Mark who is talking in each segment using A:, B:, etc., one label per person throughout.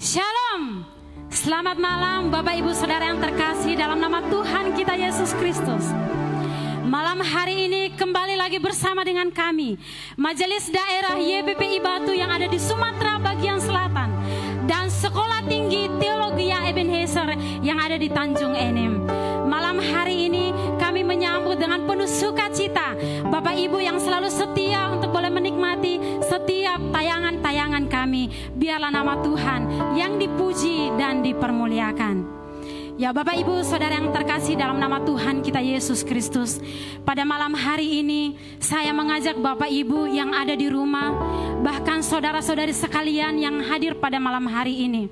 A: Shalom, selamat malam Bapak Ibu Saudara yang terkasih dalam nama Tuhan kita Yesus Kristus. Malam hari ini kembali lagi bersama dengan kami Majelis Daerah YBPI Batu yang ada di Sumatera bagian selatan dan Sekolah Tinggi Teologi Ebenezer yang ada di Tanjung Enim. Malam hari ini kami menyambut dengan penuh sukacita Bapak Ibu yang selalu setia untuk boleh menikmati setiap tayangan-tayangan kami. Biarlah nama Tuhan yang dipuji dan dipermuliakan. Ya Bapak Ibu Saudara yang terkasih dalam nama Tuhan kita Yesus Kristus, pada malam hari ini saya mengajak Bapak Ibu yang ada di rumah, bahkan saudara-saudari sekalian yang hadir pada malam hari ini,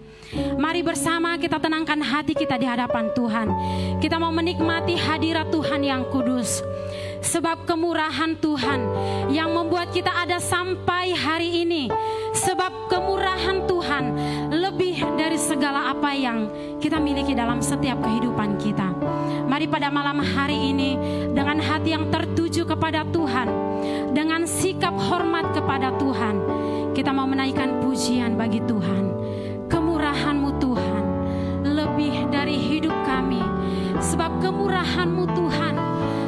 A: mari bersama kita tenangkan hati kita di hadapan Tuhan. Kita mau menikmati hadirat Tuhan yang kudus. Sebab kemurahan Tuhan yang membuat kita ada sampai hari ini. Sebab kemurahan Tuhan lebih dari segala apa yang kita miliki dalam setiap kehidupan kita. Mari pada malam hari ini dengan hati yang tertuju kepada Tuhan, dengan sikap hormat kepada Tuhan, kita mau menaikkan pujian bagi Tuhan. Kemurahan-Mu Tuhan lebih dari hidup kami. Sebab kemurahan-Mu Tuhan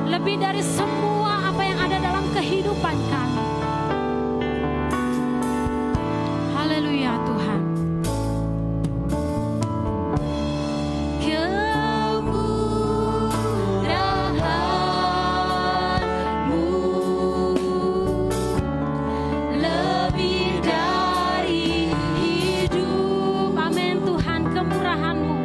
A: lebih dari semua apa yang ada dalam kehidupan kami. Haleluya Tuhan.
B: Kemurahan-Mu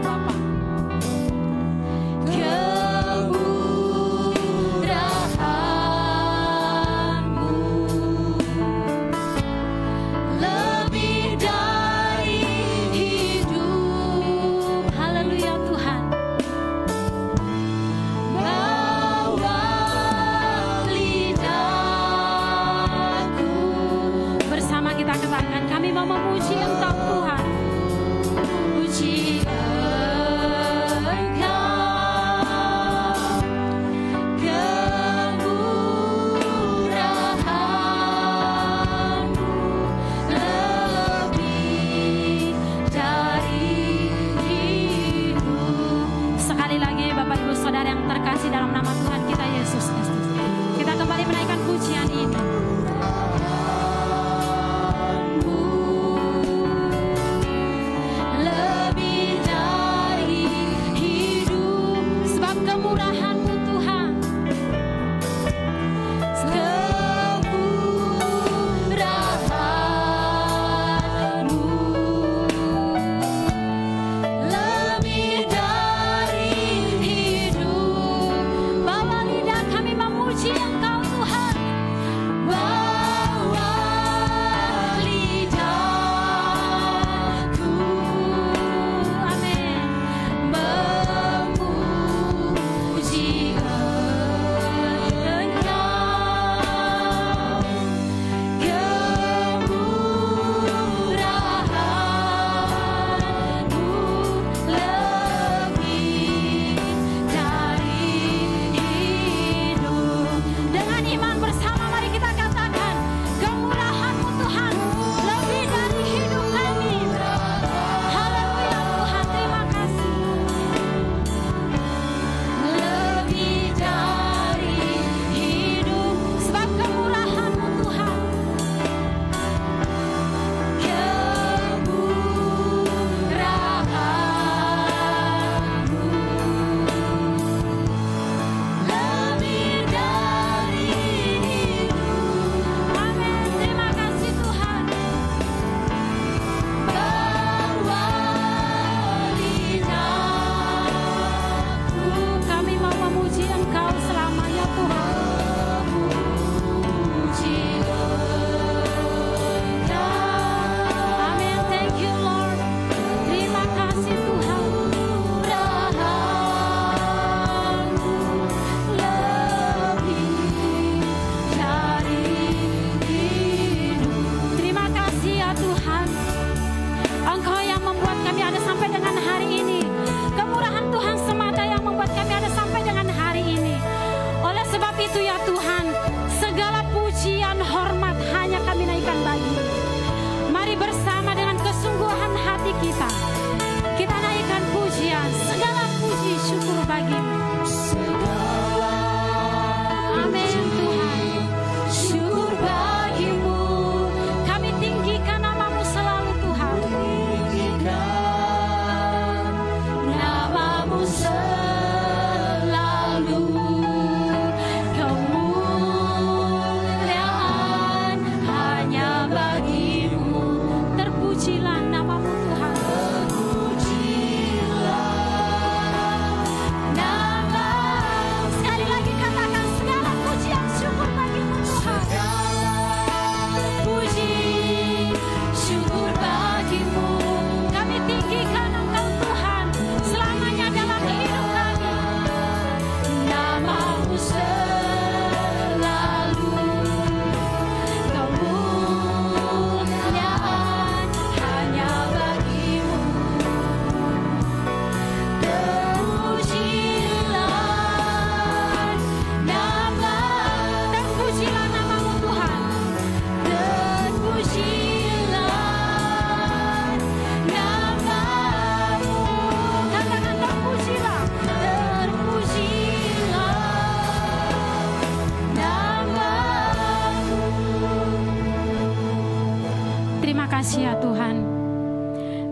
A: Terima kasih ya Tuhan.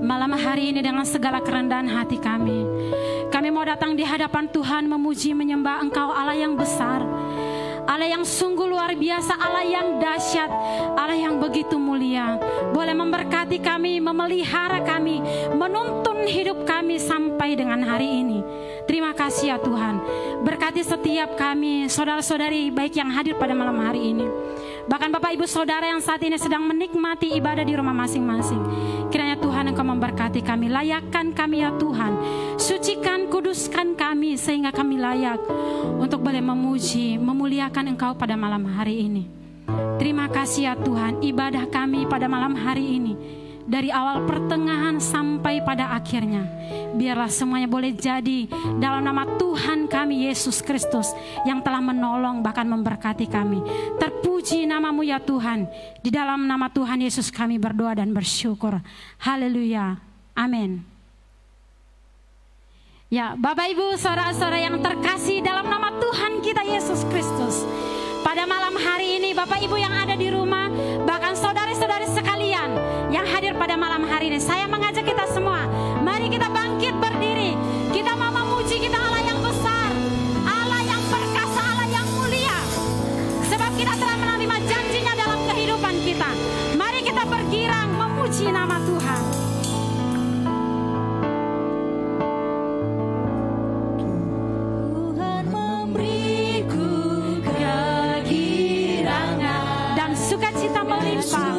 A: Malam hari ini dengan segala kerendahan hati kami mau datang di hadapan Tuhan memuji menyembah Engkau, Allah yang besar, Allah yang sungguh luar biasa, Allah yang dahsyat, Allah yang begitu mulia. Boleh memberkati kami, memelihara kami, menuntun hidup kami sampai dengan hari ini. Terima kasih ya Tuhan. Berkati setiap kami, saudara-saudari baik yang hadir pada malam hari ini, bahkan Bapak Ibu Saudara yang saat ini sedang menikmati ibadah di rumah masing-masing. Kiranya Tuhan Engkau memberkati kami, layakkan kami ya Tuhan, sucikan, kuduskan kami sehingga kami layak untuk boleh memuji, memuliakan Engkau pada malam hari ini. Terima kasih ya Tuhan, ibadah kami pada malam hari ini dari awal pertengahan sampai pada akhirnya, biarlah semuanya boleh jadi dalam nama Tuhan kami Yesus Kristus yang telah menolong bahkan memberkati kami. Terpuji namamu ya Tuhan. Di dalam nama Tuhan Yesus kami berdoa dan bersyukur. Haleluya. Amin. Ya, Bapak Ibu saudara-saudara yang terkasih dalam nama Tuhan kita Yesus Kristus, pada malam hari ini Bapak Ibu yang ada di rumah, bahkan saudara-saudari sekalian yang hadir pada malam hari ini, saya mengajak kita semua, mari kita bangkit berdiri. Kita mau memuji kita Allah yang besar, Allah yang perkasa, Allah yang mulia, sebab kita telah menerima janjinya dalam kehidupan kita. Mari kita bergirang memuji nama Tuhan. Tuhan memberiku kegirangan dan sukacita melimpah.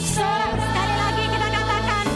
A: Sekali lagi kita katakan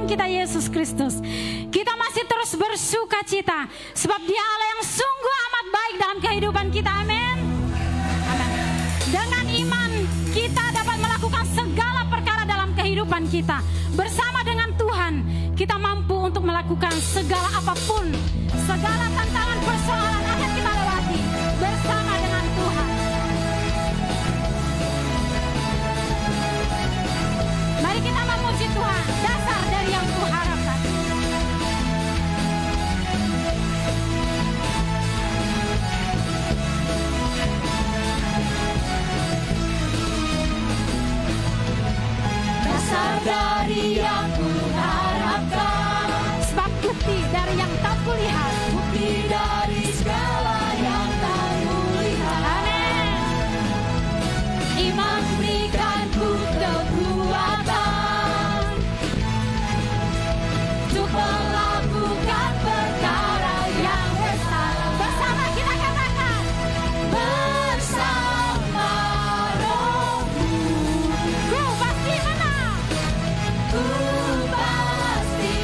A: Tuhan kita Yesus Kristus. Kita masih terus bersuka cita sebab Dia Allah yang sungguh amat baik dalam kehidupan kita. Amin. Amin. Dengan iman kita dapat melakukan segala perkara dalam kehidupan kita. Bersama dengan Tuhan kita mampu untuk melakukan segala apapun, segala tantangan persoalan akan kita lewati bersama dengan Tuhan. Mari kita memuji Tuhan, dasar dari yang kuharapkan.
B: Dasar dari yang kuharapkan,
A: sebab bukti dari yang tak kulihat,
B: bukti dari segala yang tak kulihat.
A: Amin.
B: Iman berikanku kekuatan untuk melakukan perkara yang besar.
A: Bersama kita katakan,
B: Bersama Rohmu
A: ku pasti menang.
B: ku pasti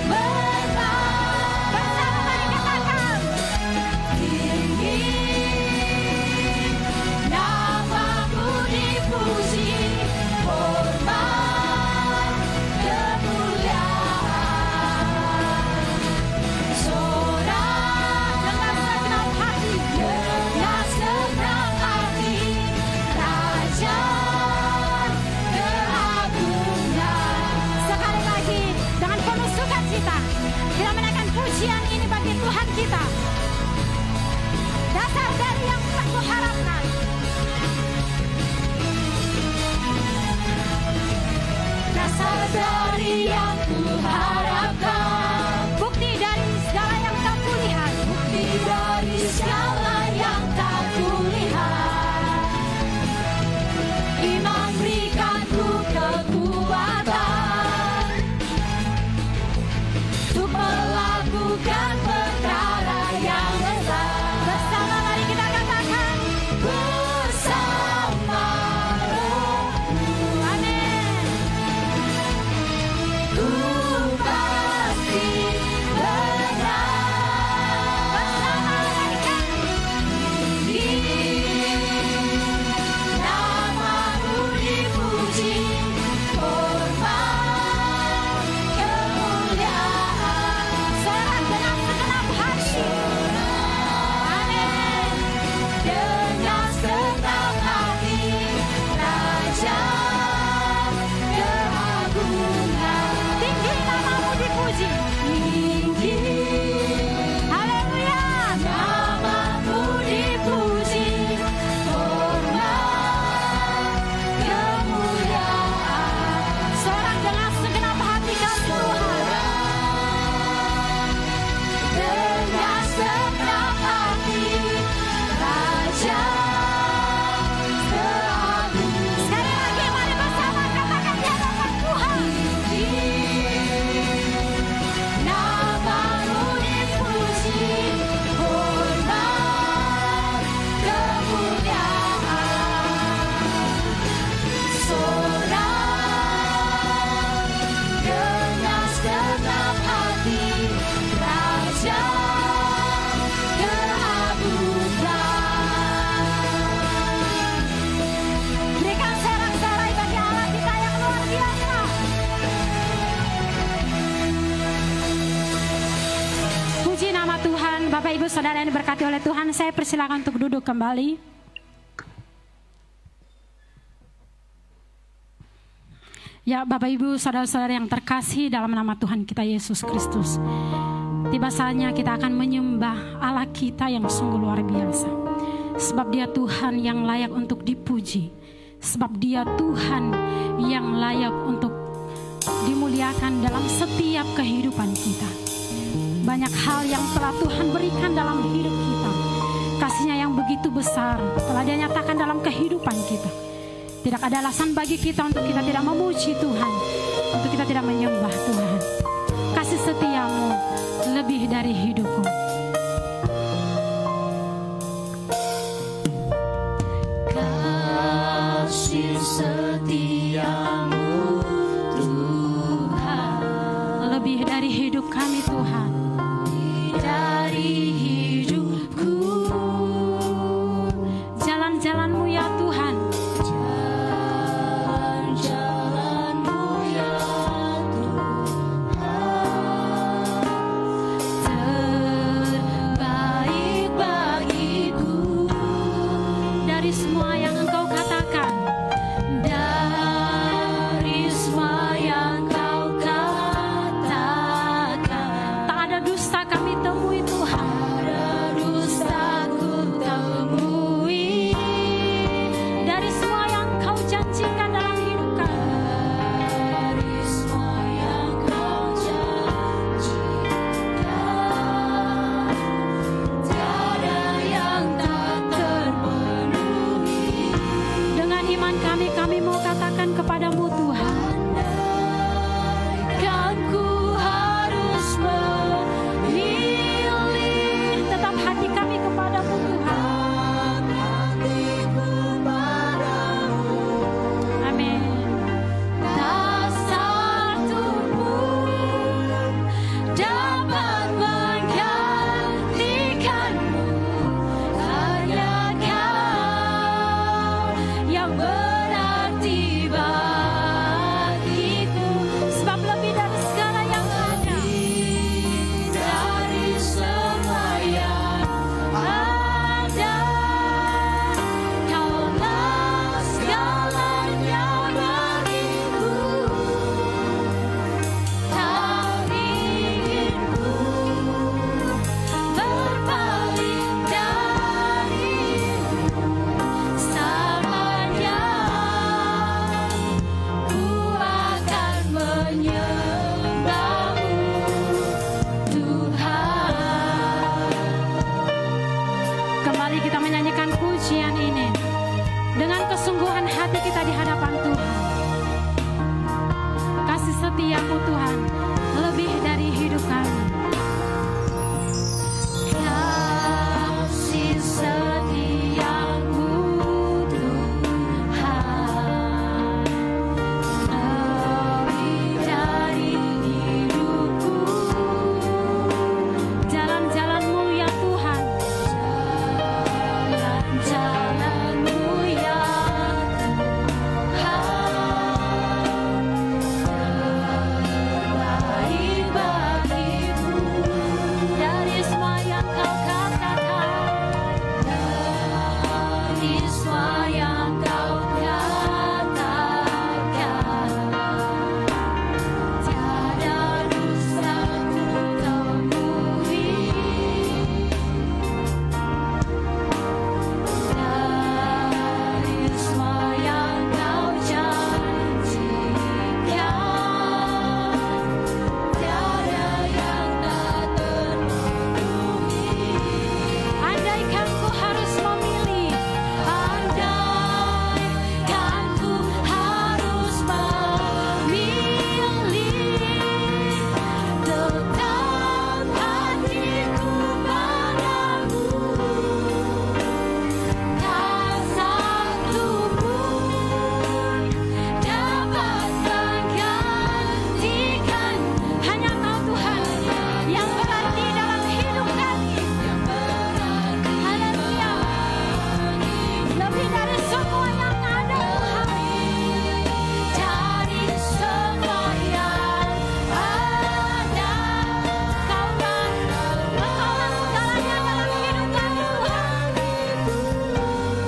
B: menang.
A: Bersama mari katakan,
B: Tinggi namamu dipuji, hormat kemuliaan. Sorak
A: dengan segenap hati,
B: dengan segenap hati, Raja keagungan.
A: sekali lagi dengan penuh sukacita kita menaikkan pujian ini bagi Tuhan kita. Dasar dari yang tak kuharapkan.
B: Dasar dari yang kuharapkan,
A: Bukti dari segala yang tak kulihat,
B: bukti dari segala yang tak kulihat. Iman berikanku kekuatan untuk melakukan perkara yang besar.
A: bersama mari kita katakan,
B: Bersama Rohmu
A: amin.
B: ku pasti menang.
A: Bersama malaikat,
B: Namamu dipuji, hormat kemuliaan.
A: sorak dengan segenap hati, amin.
B: Dengan segenap hati, Raja keagungan.
A: Tinggi namamu dipuji,
B: Tinggi
A: haleluya.
B: namamu dipuji, hormat kemuliaan.
A: Sorak dengan segenap hati kami Tuhan,
B: Dengan segenap hati, Raja keagungan.
A: sekali lagi mari bersama katakan di hadapan Tuhan,
B: Namamu dipuji, hormat kemuliaan. Sorak dengan segenap hati, Raja keagungan.
A: berikan sorak-sorai bagi Allah kita yang luar biasa. Puji nama Tuhan. Bapak Ibu Saudara yang diberkati oleh Tuhan, saya persilakan untuk duduk kembali. Ya Bapak Ibu Saudara-saudara yang terkasih dalam nama Tuhan kita Yesus Kristus, tiba saatnya kita akan menyembah Allah kita yang sungguh luar biasa. Sebab Dia Tuhan yang layak untuk dipuji. Sebab Dia Tuhan yang layak untuk dimuliakan dalam setiap kehidupan kita. Banyak hal yang telah Tuhan berikan dalam hidup kita. Kasih-Nya yang begitu besar telah Dia nyatakan dalam kehidupan kita. Tidak ada alasan bagi kita untuk kita tidak memuji Tuhan, untuk kita tidak menyembah Tuhan. Kasih setiamu lebih dari hidupku.
B: Kasih setiamu Tuhan
A: hidup kami Tuhan. Dari hidupku jalan-jalan-Mu ya Tuhan.
B: Jalan-jalan-Mu ya Tuhan, terbaik bagiku.
A: Dari semua yang Engkau katakan,
B: Dari semua yang Kau katakan,
A: tak ada dusta kami temui Tuhan.
B: ada dusta ku temui.
A: Dari semua yang Kau janjikan dalam hidup kami,
B: Dari semua yang Kau janjikan, tiada yang tak terpenuhi.
A: dengan iman kami mau katakan kepadamu Tuhan.
B: Kan ku harus memilih,
A: Tetap hati kami kepadamu Tuhan.
B: hatiku padamu.
A: Amin.
B: Tak satu pun dapat menggantikanmu, hanya Kau yang berarti bagiku.
A: Sebab lebih dari segala yang ada,
B: Dari semua yang ada, Kaulah segalanya bagiku. Tak ingin ku berpaling darimu selamanya. Ku akan menyembahmu, Tuhan.
A: kembali kita menyanyikan pujian ini dengan kesungguhan hati kita di hadapan Tuhan. Kasih setia-Mu Tuhan lebih dari hidup kami.
B: Kasih setiamu Tuhan, lebih dari hidupku.
A: Jalan-jalan-Mu ya Tuhan,
B: Jalan-jalan-Mu ya terbaik bagiku.
A: dari semua yang Kau katakan,
B: Dari semua yang Kau katakan, tiada dusta ku temui. Dari semua yang Kau janjikan, tiada yang tak terpenuhi.
A: andaikan ku harus memilih,
B: Andaikan ku harus memilih, tetap hatiku padamu. Tak satu pun dapat menggantikan,
A: hanya Kau Tuhan yang berarti dalam hidup kami. Haleluya. Lebih dari semua yang ada Tuhan.
B: dari semua yang ada.
A: Kaulah segalanya dalam hidup kami Tuhan.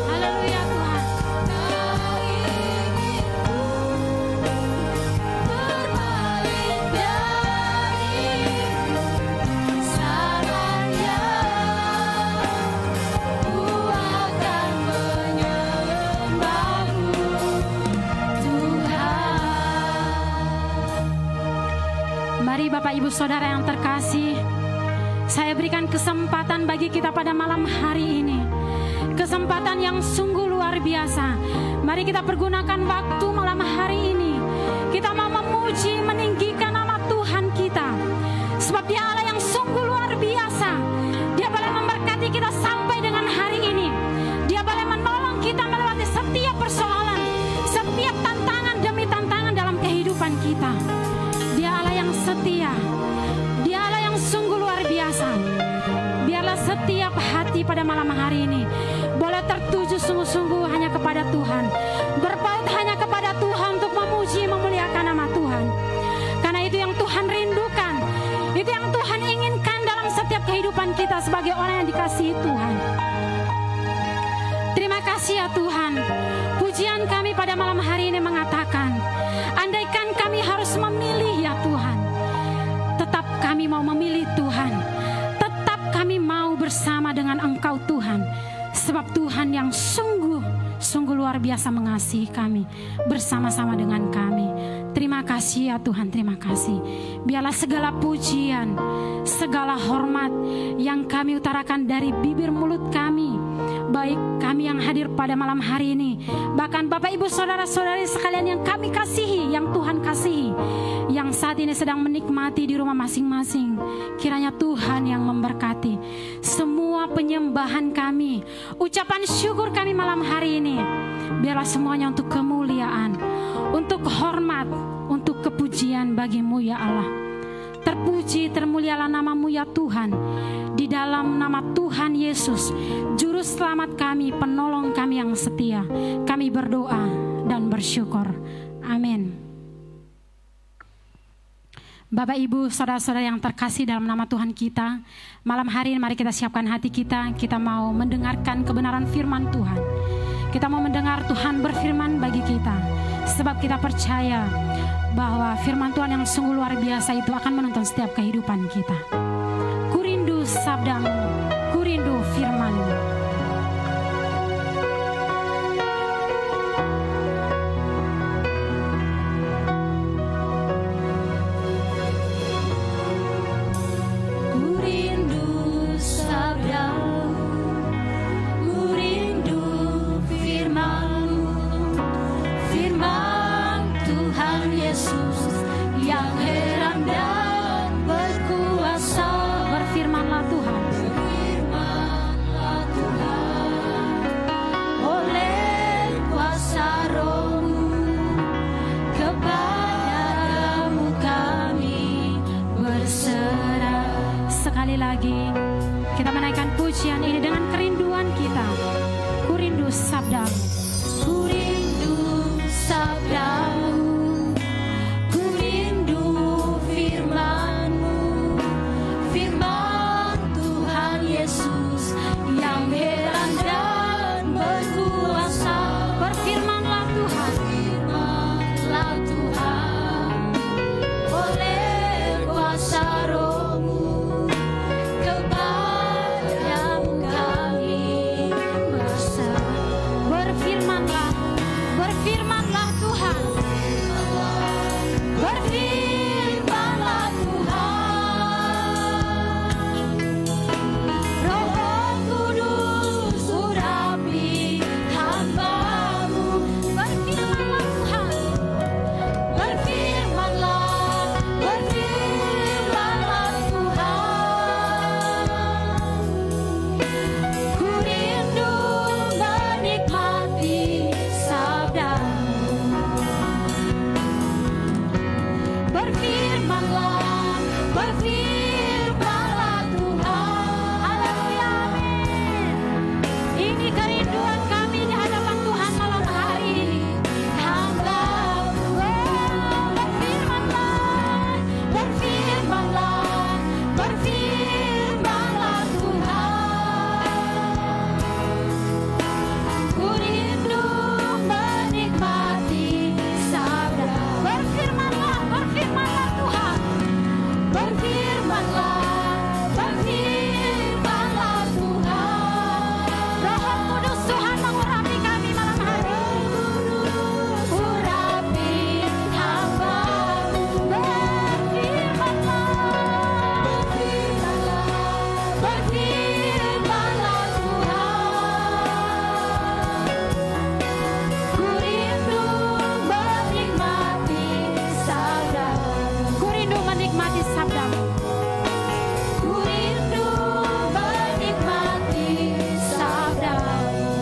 A: Haleluya Tuhan.
B: Berpaling darimu selamanya. Ku akan menyembahmu, Tuhan.
A: Mari Bapak Ibu Saudara yang terkasih, saya berikan kesempatan bagi kita pada malam hari ini. Kesempatan yang sungguh luar biasa. Mari kita pergunakan waktu malam hari ini. Kita mau memuji, meninggikan nama Tuhan kita. Sebab Dia Allah yang sungguh luar biasa. Dia boleh memberkati kita sampai dengan hari ini. Dia boleh menolong kita melewati setiap persoalan, setiap tantangan demi tantangan dalam kehidupan kita. Dia Allah yang setia. Dia pada malam hari ini boleh tertuju sungguh-sungguh hanya kepada Tuhan, berpaut hanya kepada Tuhan untuk memuji memuliakan nama Tuhan. Karena itu yang Tuhan rindukan, itu yang Tuhan inginkan dalam setiap kehidupan kita sebagai orang yang dikasihi Tuhan. Terima kasih ya Tuhan. Pujian kami pada malam hari ini mengatakan, andaikan kami harus memilih ya Tuhan, tetap kami mau memilih Tuhan. Tetap kami mau bersama dengan Engkau Tuhan. Sebab Tuhan yang sungguh luar biasa mengasihi kami, bersama-sama dengan kami. Terima kasih ya Tuhan, terima kasih. Biarlah segala pujian, segala hormat yang kami utarakan dari bibir mulut kami, baik kami yang hadir pada malam hari ini, bahkan Bapak Ibu Saudara-saudari sekalian yang kami kasihi, yang Tuhan kasihi, yang saat ini sedang menikmati di rumah masing-masing. Kiranya Tuhan yang memberkati semua penyembahan kami, ucapan syukur kami malam hari ini. Biarlah semuanya untuk kemuliaan, untuk hormat, untuk kepujian bagimu ya Allah. Terpuji, termulialah namamu ya Tuhan. Di dalam nama Tuhan Yesus, Juru Selamat kami, penolong kami yang setia, kami berdoa dan bersyukur. Amin. Bapak Ibu Saudara-saudara yang terkasih dalam nama Tuhan kita, malam hari ini mari kita siapkan hati kita. Kita mau mendengarkan kebenaran firman Tuhan. Kita mau mendengar Tuhan berfirman bagi kita, sebab kita percaya bahwa firman Tuhan yang sungguh luar biasa itu akan menuntun setiap kehidupan kita. Kurindu sabdamu, kurindu firman-Mu. Sekali lagi kita menaikkan pujian ini dengan kerinduan kita. Kurindu sabdamu, kurindu sabdamu, kurindu firman-Mu, firman Tuhan Yesus yang heran dan berkuasa. Berfirmanlah Tuhan, firmanlah Tuhan, oleh kuasa Roh-Mu. Berfirmanlah Tuhan, berfirmanlah Tuhan, Roh Kudus urapi hamba-Mu. Berfirmanlah Tuhan, berfirmanlah Tuhan. Ku rindu menikmati berfirmanlah, berfirmanlah Tuhan. Haleluya, amin. Ini kerinduan kami di hadapan Tuhan malam hari ini. Hamba-Mu, berfirmanlah, berfirmanlah, berfirmanlah Tuhan. Ku rindu menikmati sabda. Berfirmanlah Tuhan, berfirmanlah, berfirmanlah Tuhan. Roh Kudus Tuhan mengurapi kami malam hari. Urapi hamba-Mu. Berfirmanlah, berfirmanlah, berfirmanlah Tuhan. Ku rindu menikmati sabda. Ku rindu menikmati sabda-Mu. Ku rindu menikmati sabda-Mu.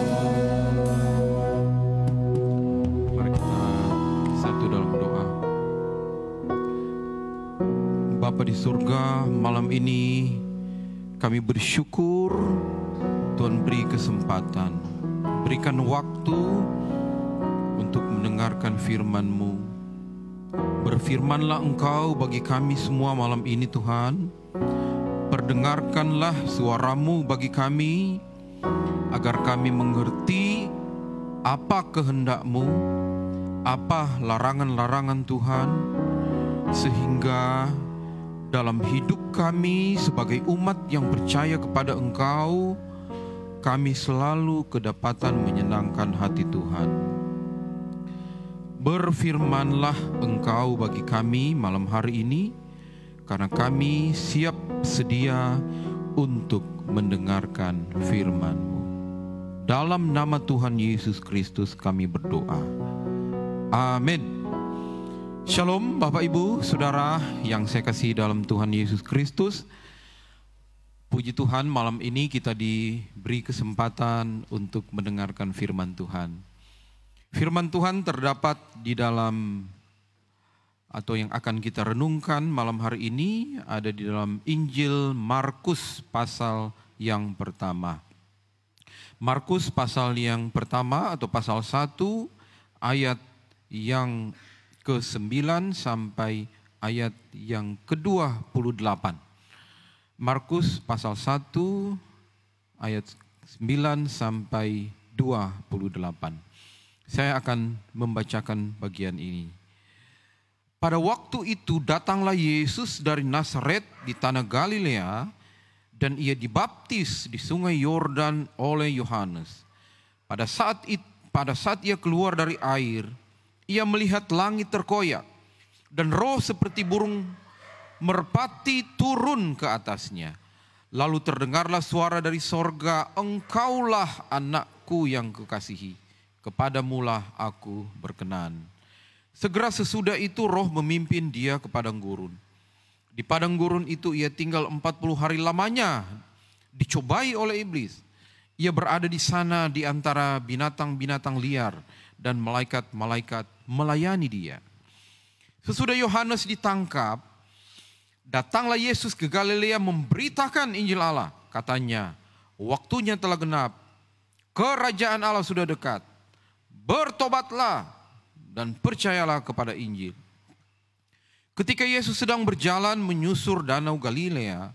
C: Mari kita satu dalam doa. Bapa di surga, malam ini kami bersyukur Tuhan beri kesempatan, berikan waktu untuk mendengarkan firman-Mu. Berfirmanlah Engkau bagi kami semua malam ini Tuhan. Perdengarkanlah suara-Mu bagi kami, agar kami mengerti apa kehendak-Mu, apa larangan-larangan Tuhan, sehingga dalam hidup kami sebagai umat yang percaya kepada Engkau, kami selalu kedapatan menyenangkan hati Tuhan. Berfirmanlah Engkau bagi kami malam hari ini, karena kami siap sedia untuk mendengarkan firman-Mu. Dalam nama Tuhan Yesus Kristus kami berdoa. Amin. Shalom Bapak Ibu Saudara yang saya kasih dalam Tuhan Yesus Kristus. Puji Tuhan, malam ini kita diberi kesempatan untuk mendengarkan firman Tuhan. Firman Tuhan terdapat di dalam atau yang akan kita renungkan malam hari ini ada di dalam Injil Markus pasal yang pertama. Markus pasal yang pertama atau pasal 1 ayat yang ke-9 sampai ayat yang ke-28. Markus pasal 1 ayat 9 sampai 28. Saya akan membacakan bagian ini. Pada waktu itu datanglah Yesus dari Nazaret di tanah Galilea, dan ia dibaptis di sungai Yordan oleh Yohanes. Pada saat ia keluar dari air, ia melihat langit terkoyak dan roh seperti burung merpati turun ke atasnya. Lalu terdengarlah suara dari sorga, "Engkaulah anakku yang kukasihi, kepadamulah aku berkenan." Segera sesudah itu roh memimpin dia ke padang gurun. Di padang gurun itu ia tinggal 40 hari lamanya, dicobai oleh iblis. Ia berada di sana di antara binatang-binatang liar, dan malaikat-malaikat melayani dia. Sesudah Yohanes ditangkap, datanglah Yesus ke Galilea memberitakan Injil Allah. Katanya, "Waktunya telah genap, kerajaan Allah sudah dekat. Bertobatlah dan percayalah kepada Injil." Ketika Yesus sedang berjalan menyusur danau Galilea,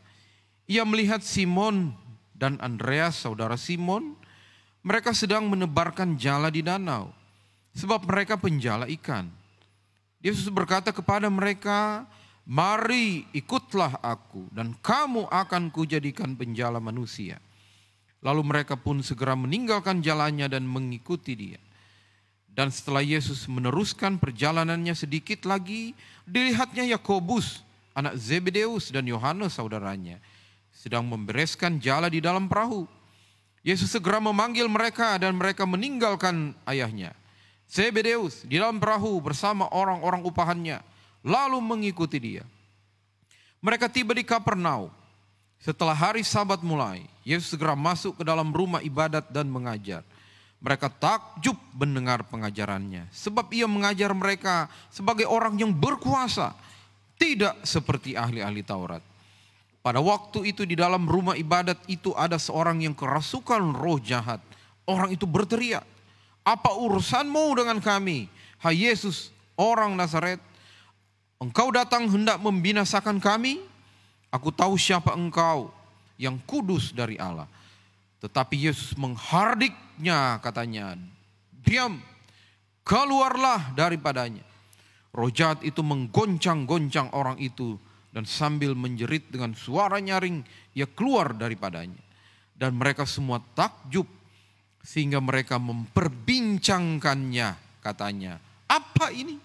C: ia melihat Simon dan Andreas, saudara Simon. Mereka sedang menebarkan jala di danau, sebab mereka penjala ikan. Yesus berkata kepada mereka, "Mari ikutlah aku, dan kamu akan kujadikan penjala manusia." Lalu mereka pun segera meninggalkan jalannya dan mengikuti dia. Dan setelah Yesus meneruskan perjalanannya sedikit lagi, dilihatnya Yakobus, anak Zebedeus, dan Yohanes saudaranya, sedang membereskan jala di dalam perahu. Yesus segera memanggil mereka, dan mereka meninggalkan ayahnya Zebedeus di dalam perahu bersama orang-orang upahannya, lalu mengikuti dia. Mereka tiba di Kapernaum. Setelah hari Sabat mulai, Yesus segera masuk ke dalam rumah ibadat dan mengajar. Mereka takjub mendengar pengajarannya, sebab ia mengajar mereka sebagai orang yang berkuasa, tidak seperti ahli-ahli Taurat. Pada waktu itu di dalam rumah ibadat itu ada seorang yang kerasukan roh jahat. Orang itu berteriak, "Apa urusanmu dengan kami, hai Yesus, orang Nazaret? Engkau datang hendak membinasakan kami? Aku tahu siapa engkau, yang kudus dari Allah." Tetapi Yesus menghardiknya, katanya, "Diam, keluarlah daripadanya." Roh jahat itu menggoncang-goncang orang itu, dan sambil menjerit dengan suara nyaring, ia keluar daripadanya. Dan mereka semua takjub, sehingga mereka memperbincangkannya, katanya, "Apa ini?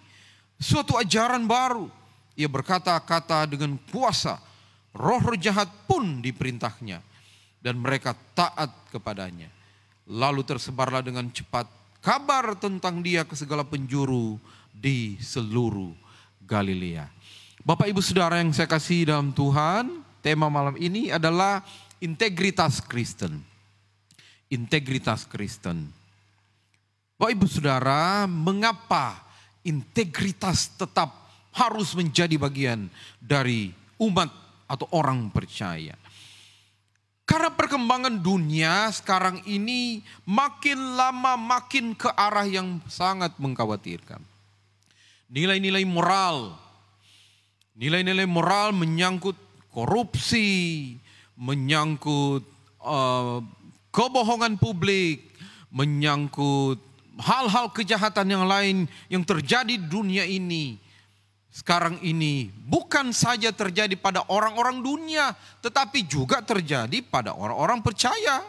C: Suatu ajaran baru." Ia berkata-kata dengan kuasa, roh-roh jahat pun diperintahnya, dan mereka taat kepadanya. Lalu tersebarlah dengan cepat kabar tentang dia ke segala penjuru di seluruh Galilea. Bapak Ibu Saudara yang saya kasih dalam Tuhan, tema malam ini adalah integritas Kristen. Integritas Kristen. Bapak Ibu Saudara, mengapa integritas tetap harus menjadi bagian dari umat atau orang percaya? Karena perkembangan dunia sekarang ini makin lama makin ke arah yang sangat mengkhawatirkan. Nilai-nilai moral menyangkut korupsi, menyangkut kebohongan publik, menyangkut hal-hal kejahatan yang lain yang terjadi di dunia ini. Sekarang ini bukan saja terjadi pada orang-orang dunia, tetapi juga terjadi pada orang-orang percaya,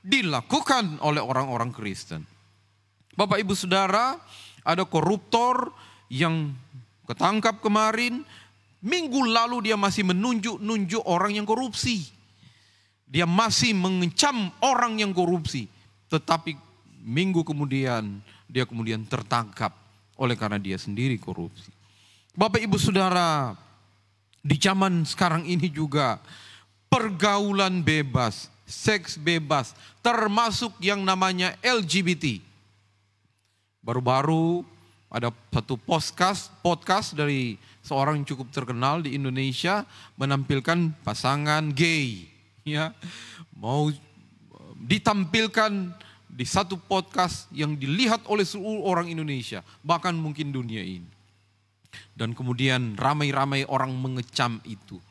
C: dilakukan oleh orang-orang Kristen. Bapak Ibu Saudara, ada koruptor yang ketangkap kemarin, minggu lalu dia masih menunjuk orang yang korupsi. Dia masih mengecam orang yang korupsi, tetapi minggu kemudian dia kemudian tertangkap oleh karena dia sendiri korupsi. Bapak Ibu Saudara, di zaman sekarang ini juga pergaulan bebas, seks bebas, termasuk yang namanya LGBT. Baru-baru ada satu podcast dari seorang yang cukup terkenal di Indonesia menampilkan pasangan gay, ya, mau ditampilkan di satu podcast yang dilihat oleh seluruh orang Indonesia, bahkan mungkin dunia ini. Dan kemudian ramai-ramai orang mengecam itu.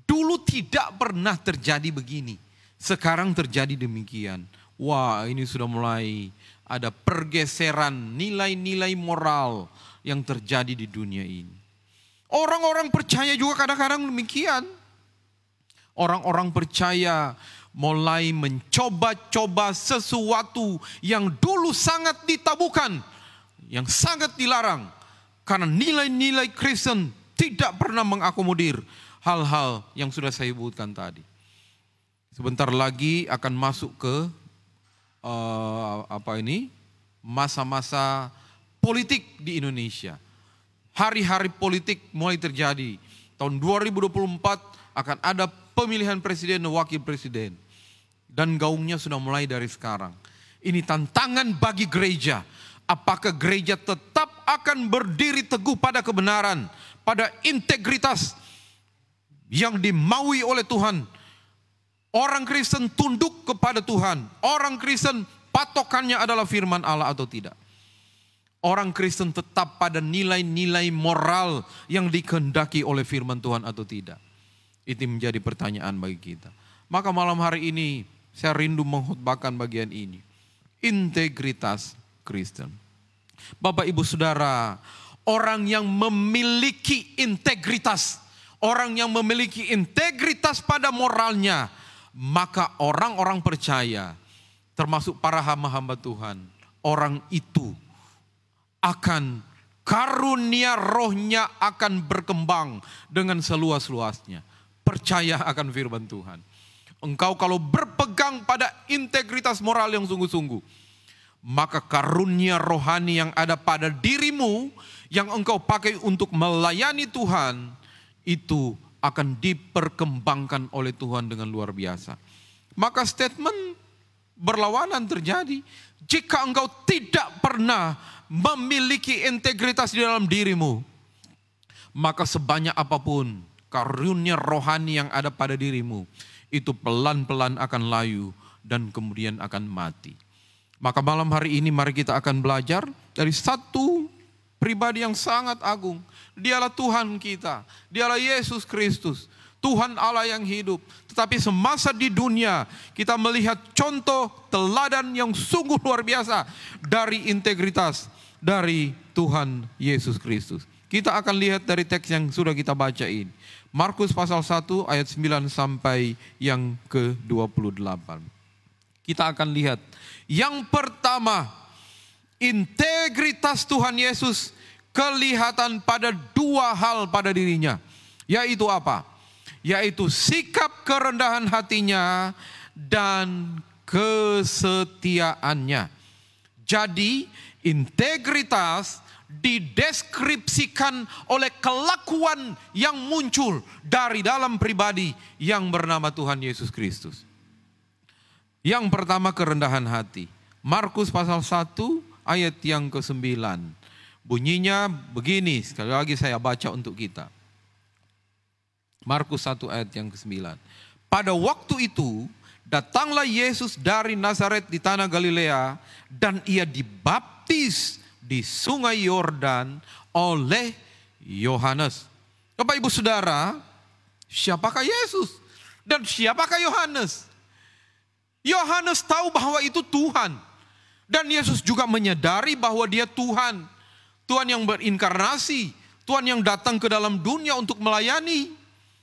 C: Dulu tidak pernah terjadi begini, sekarang terjadi demikian. Wah, ini sudah mulai ada pergeseran nilai-nilai moral yang terjadi di dunia ini. Orang-orang percaya juga kadang-kadang demikian. Orang-orang percaya mulai mencoba-coba sesuatu yang dulu sangat ditabukan, yang sangat dilarang. Karena nilai-nilai Kristen tidak pernah mengakomodir hal-hal yang sudah saya sebutkan tadi. Sebentar lagi akan masuk ke masa-masa politik di Indonesia. Hari-hari politik mulai terjadi. Tahun 2024 akan ada pemilihan presiden dan wakil presiden. Dan gaungnya sudah mulai dari sekarang. Ini tantangan bagi gereja. Apakah gereja tetap akan berdiri teguh pada kebenaran, pada integritas yang dimaui oleh Tuhan. Orang Kristen tunduk kepada Tuhan. Orang Kristen patokannya adalah firman Allah atau tidak. Orang Kristen tetap pada nilai-nilai moral yang dikehendaki oleh firman Tuhan atau tidak. Itu menjadi pertanyaan bagi kita. Maka malam hari ini saya rindu mengkhotbahkan bagian ini. Integritas Kristen. Bapak Ibu Saudara, orang yang memiliki integritas, orang yang memiliki integritas pada moralnya, maka orang-orang percaya, termasuk para hamba-hamba Tuhan, orang itu akan karunia rohnya akan berkembang dengan seluas-luasnya. Percaya akan firman Tuhan. Engkau kalau berpegang pada integritas moral yang sungguh-sungguh, maka karunia rohani yang ada pada dirimu, yang engkau pakai untuk melayani Tuhan, itu akan diperkembangkan oleh Tuhan dengan luar biasa. Maka statement berlawanan terjadi. Jika engkau tidak pernah memiliki integritas di dalam dirimu, maka sebanyak apapun karunia rohani yang ada pada dirimu, itu pelan-pelan akan layu dan kemudian akan mati. Maka malam hari ini mari kita akan belajar dari satu pribadi yang sangat agung. Dialah Tuhan kita, dialah Yesus Kristus, Tuhan Allah yang hidup. Tetapi semasa di dunia kita melihat contoh teladan yang sungguh luar biasa dari integritas dari Tuhan Yesus Kristus. Kita akan lihat dari teks yang sudah kita baca ini. Markus pasal 1 ayat 9 sampai yang ke-28. Kita akan lihat. Yang pertama, integritas Tuhan Yesus kelihatan pada dua hal pada dirinya. Yaitu apa? Yaitu sikap kerendahan hatinya dan kesetiaannya. Jadi integritas dideskripsikan oleh kelakuan yang muncul dari dalam pribadi yang bernama Tuhan Yesus Kristus. Yang pertama kerendahan hati. Markus pasal 1 ayat yang ke-9. Bunyinya begini, sekali lagi saya baca untuk kita. Markus 1 ayat yang ke-9. Pada waktu itu Datanglah Yesus dari Nazaret di tanah Galilea dan ia dibaptis di sungai Yordan oleh Yohanes. Bapak Ibu Saudara, siapakah Yesus dan siapakah Yohanes? Yohanes tahu bahwa itu Tuhan. Dan Yesus juga menyadari bahwa dia Tuhan. Tuhan yang berinkarnasi, Tuhan yang datang ke dalam dunia untuk melayani.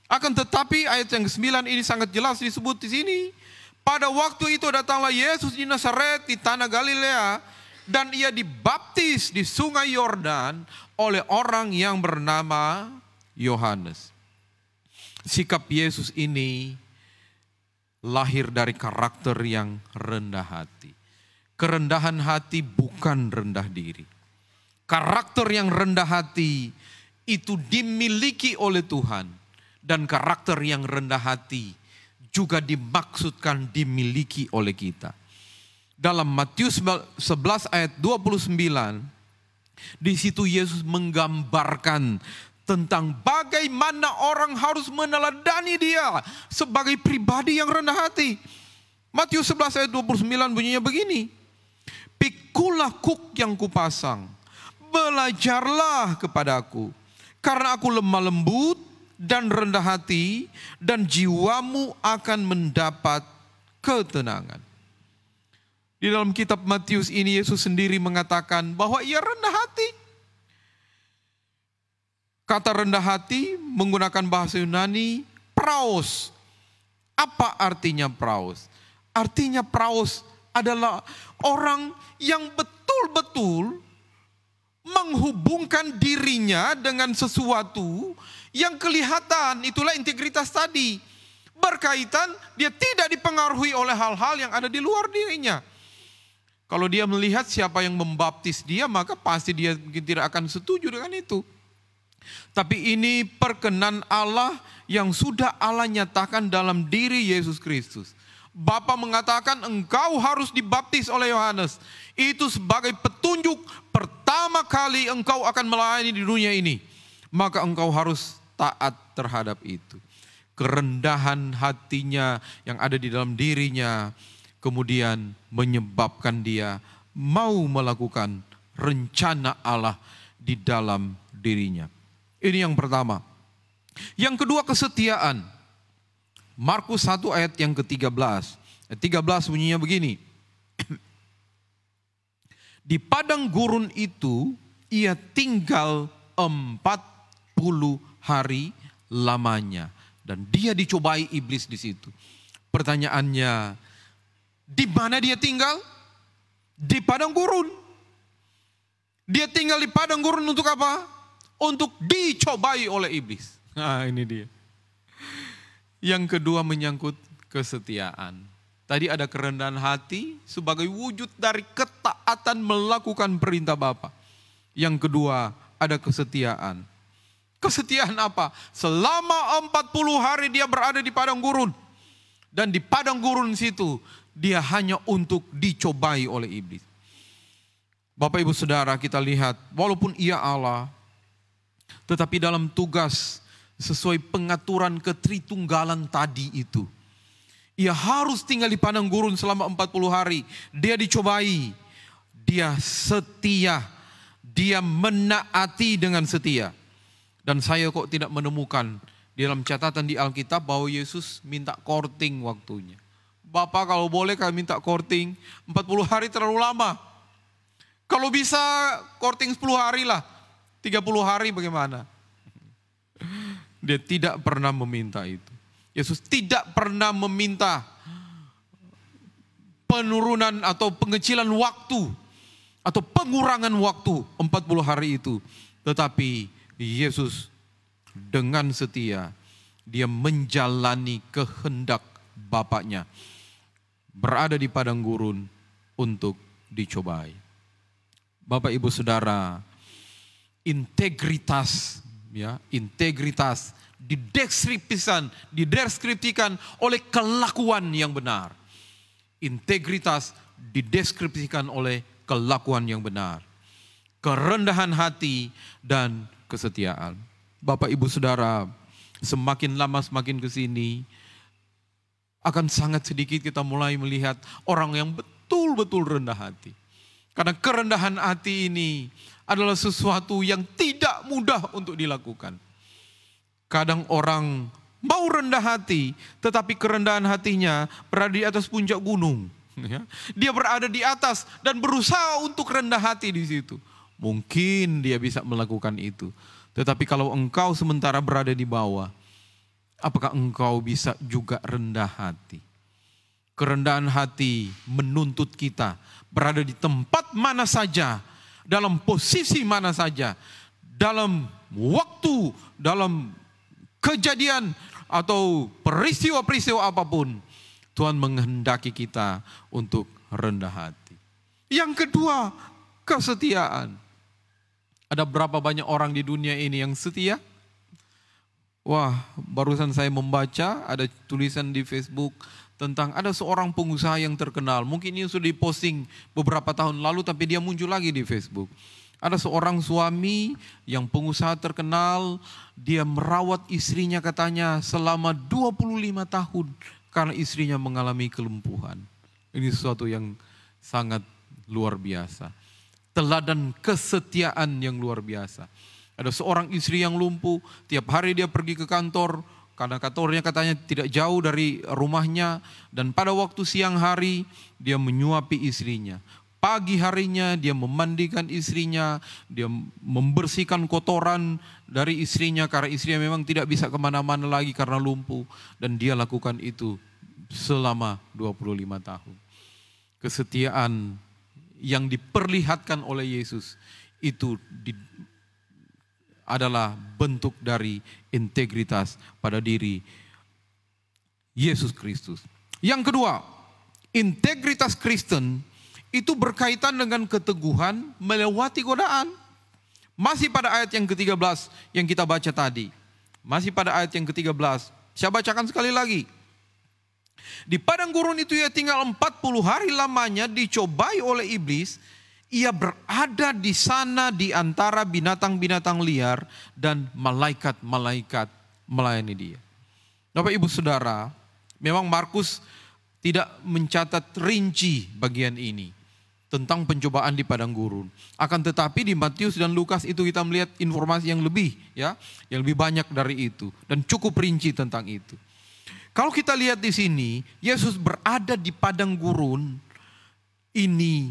C: Akan tetapi ayat yang ke-9 ini sangat jelas disebut di sini. Pada waktu itu datanglah Yesus di Nazaret di tanah Galilea dan ia dibaptis di sungai Yordan oleh orang yang bernama Yohanes. Sikap Yesus ini lahir dari karakter yang rendah hati. Kerendahan hati bukan rendah diri. Karakter yang rendah hati itu dimiliki oleh Tuhan. Dan karakter yang rendah hati juga dimaksudkan dimiliki oleh kita. Dalam Matius 11 ayat 29, di situ Yesus menggambarkan tentang bagaimana orang harus meneladani dia sebagai pribadi yang rendah hati. Matius 11 ayat 29 bunyinya begini. Pikulah kuk yang kupasang, belajarlah kepadaku, karena aku lemah lembut dan rendah hati, dan jiwamu akan mendapat ketenangan. Di dalam kitab Matius ini Yesus sendiri mengatakan bahwa ia rendah hati. Kata rendah hati menggunakan bahasa Yunani praos. Apa artinya praos? Artinya praos adalah orang yang betul-betul menghubungkan dirinya dengan sesuatu yang kelihatan. Itulah integritas tadi. Berkaitan, dia tidak dipengaruhi oleh hal-hal yang ada di luar dirinya. Kalau dia melihat siapa yang membaptis dia, maka pasti dia mungkin tidak akan setuju dengan itu. Tapi ini perkenan Allah yang sudah Allah nyatakan dalam diri Yesus Kristus. Bapa mengatakan engkau harus dibaptis oleh Yohanes. Itu sebagai petunjuk pertama kali engkau akan melayani di dunia ini. Maka engkau harus taat terhadap itu. Kerendahan hatinya yang ada di dalam dirinya kemudian menyebabkan dia mau melakukan rencana Allah di dalam dirinya. Ini yang pertama. Yang kedua, kesetiaan. Markus 1 ayat yang ke-13. Ayat 13 bunyinya begini. Di padang gurun itu ia tinggal 40 hari lamanya. Dan dia dicobai iblis di situ. Pertanyaannya, di mana dia tinggal? Di padang gurun. Dia tinggal di padang gurun untuk apa? Untuk dicobai oleh iblis. Nah, ini dia. Yang kedua menyangkut kesetiaan. Tadi ada kerendahan hati sebagai wujud dari ketaatan melakukan perintah Bapa. Yang kedua ada kesetiaan. Kesetiaan apa? Selama 40 hari dia berada di padang gurun. Dan di padang gurun situ dia hanya untuk dicobai oleh iblis. Bapak Ibu Saudara, kita lihat walaupun ia Allah, tetapi dalam tugas sesuai pengaturan ketritunggalan tadi itu. Ia harus tinggal di padang gurun selama 40 hari. Dia dicobai. Dia setia. Dia menaati dengan setia. Dan saya kok tidak menemukan di dalam catatan di Alkitab bahwa Yesus minta courting waktunya. Bapak kalau boleh kami minta courting 40 hari terlalu lama. Kalau bisa courting 10 hari lah. 30 hari bagaimana? Dia tidak pernah meminta itu. Yesus tidak pernah meminta penurunan atau pengecilan waktu atau pengurangan waktu 40 hari itu. Tetapi Yesus dengan setia dia menjalani kehendak Bapaknya. Berada di padang gurun untuk dicobai. Bapak Ibu Saudara, integritas dideskripsikan oleh kelakuan yang benar. Integritas dideskripsikan oleh kelakuan yang benar. Kerendahan hati dan kesetiaan. Bapak Ibu Saudara, semakin lama semakin ke sini akan sangat sedikit kita mulai melihat orang yang betul-betul rendah hati. Karena kerendahan hati ini adalah sesuatu yang tidak mudah untuk dilakukan. Kadang orang mau rendah hati, tetapi kerendahan hatinya berada di atas puncak gunung. Dia berada di atas dan berusaha untuk rendah hati di situ. Mungkin dia bisa melakukan itu. Tetapi kalau engkau sementara berada di bawah, apakah engkau bisa juga rendah hati? Kerendahan hati menuntut kita berada di tempat mana saja, dalam posisi mana saja, dalam waktu, dalam kejadian atau peristiwa-peristiwa apapun. Tuhan menghendaki kita untuk rendah hati. Yang kedua, kesetiaan. Ada berapa banyak orang di dunia ini yang setia? Wah, barusan saya membaca ada tulisan di Facebook tentang ada seorang pengusaha yang terkenal. Mungkin ini sudah diposting beberapa tahun lalu tapi dia muncul lagi di Facebook. Ada seorang suami yang pengusaha terkenal, dia merawat istrinya katanya selama 25 tahun karena istrinya mengalami kelumpuhan. Ini sesuatu yang sangat luar biasa. Teladan kesetiaan yang luar biasa. Ada seorang istri yang lumpuh, tiap hari dia pergi ke kantor, karena kantornya katanya tidak jauh dari rumahnya, dan pada waktu siang hari dia menyuapi istrinya. Pagi harinya dia memandikan istrinya, dia membersihkan kotoran dari istrinya karena istrinya memang tidak bisa kemana-mana lagi karena lumpuh. Dan dia lakukan itu selama 25 tahun. Kesetiaan yang diperlihatkan oleh Yesus itu adalah bentuk dari integritas pada diri Yesus Kristus. Yang kedua, integritas Kristen itu berkaitan dengan keteguhan melewati godaan. Masih pada ayat yang ke-13 yang kita baca tadi. Masih pada ayat yang ke-13. Saya bacakan sekali lagi. Di padang gurun itu ia tinggal 40 hari lamanya, dicobai oleh iblis. Ia berada di sana di antara binatang-binatang liar dan malaikat-malaikat melayani dia. Bapak Ibu Saudara, memang Markus tidak mencatat rinci bagian ini tentang pencobaan di padang gurun. Akan tetapi di Matius dan Lukas itu kita melihat informasi yang lebih banyak dari itu dan cukup rinci tentang itu. Kalau kita lihat di sini, Yesus berada di padang gurun, ini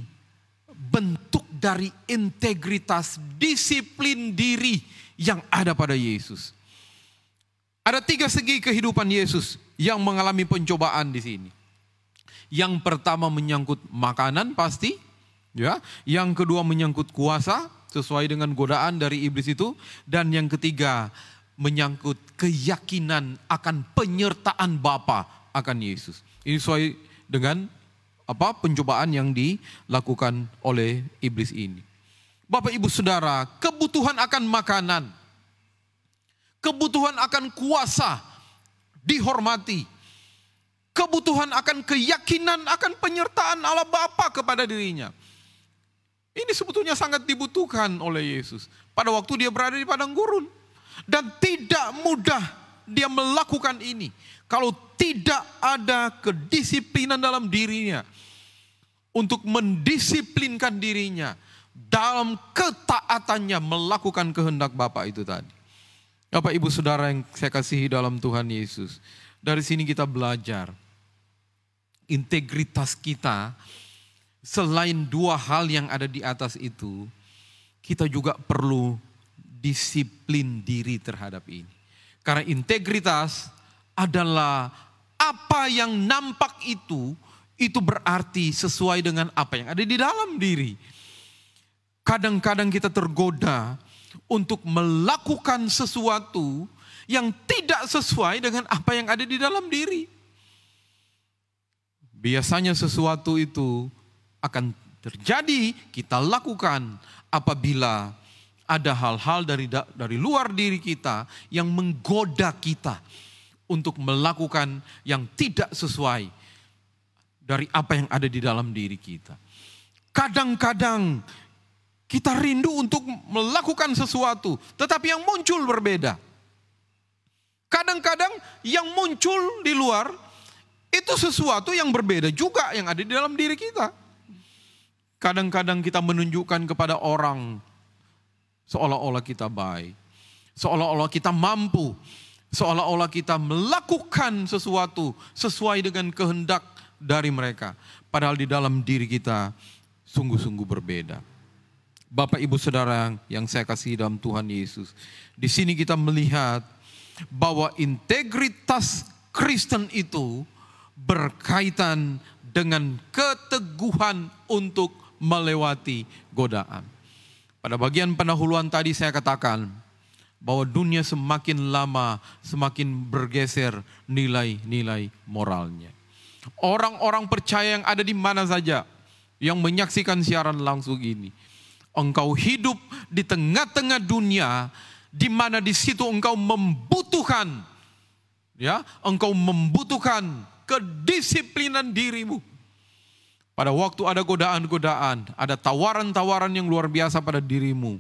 C: bentuk dari integritas, disiplin diri yang ada pada Yesus. Ada 3 segi kehidupan Yesus yang mengalami pencobaan di sini. Yang pertama menyangkut makanan pasti, ya. Yang kedua menyangkut kuasa sesuai dengan godaan dari iblis itu, dan yang ketiga menyangkut keyakinan akan penyertaan Bapa akan Yesus. Ini sesuai dengan pencobaan yang dilakukan oleh iblis ini. Bapak Ibu Saudara, kebutuhan akan makanan, kebutuhan akan kuasa dihormati, kebutuhan akan keyakinan akan penyertaan Allah Bapa kepada dirinya. Ini sebetulnya sangat dibutuhkan oleh Yesus pada waktu dia berada di padang gurun. Dan tidak mudah dia melakukan ini kalau tidak ada kedisiplinan dalam dirinya untuk mendisiplinkan dirinya dalam ketaatannya melakukan kehendak Bapa itu tadi. Bapak Ibu Saudara yang saya kasihi dalam Tuhan Yesus, dari sini kita belajar integritas kita. Selain 2 hal yang ada di atas itu, kita juga perlu disiplin diri terhadap ini. Karena integritas adalah apa yang nampak itu berarti sesuai dengan apa yang ada di dalam diri. Kadang-kadang kita tergoda untuk melakukan sesuatu yang tidak sesuai dengan apa yang ada di dalam diri. Biasanya sesuatu itu akan terjadi, kita lakukan apabila ada hal-hal dari luar diri kita yang menggoda kita untuk melakukan yang tidak sesuai dari apa yang ada di dalam diri kita. Kadang-kadang kita rindu untuk melakukan sesuatu, tetapi yang muncul berbeda. Kadang-kadang yang muncul di luar Itu sesuatu yang berbeda juga yang ada di dalam diri kita. Kadang-kadang kita menunjukkan kepada orang seolah-olah kita baik, seolah-olah kita mampu, seolah-olah kita melakukan sesuatu sesuai dengan kehendak dari mereka. Padahal di dalam diri kita sungguh-sungguh berbeda. Bapak Ibu Saudara yang saya kasih dalam Tuhan Yesus, di sini kita melihat bahwa integritas Kristen itu berkaitan dengan keteguhan untuk melewati godaan. Pada bagian pendahuluan tadi saya katakan bahwa dunia semakin lama semakin bergeser nilai-nilai moralnya. Orang-orang percaya yang ada di mana saja yang menyaksikan siaran langsung ini, engkau hidup di tengah-tengah dunia di mana di situ engkau membutuhkan, engkau membutuhkan kedisiplinan dirimu. Pada waktu ada godaan-godaan, ada tawaran-tawaran yang luar biasa pada dirimu,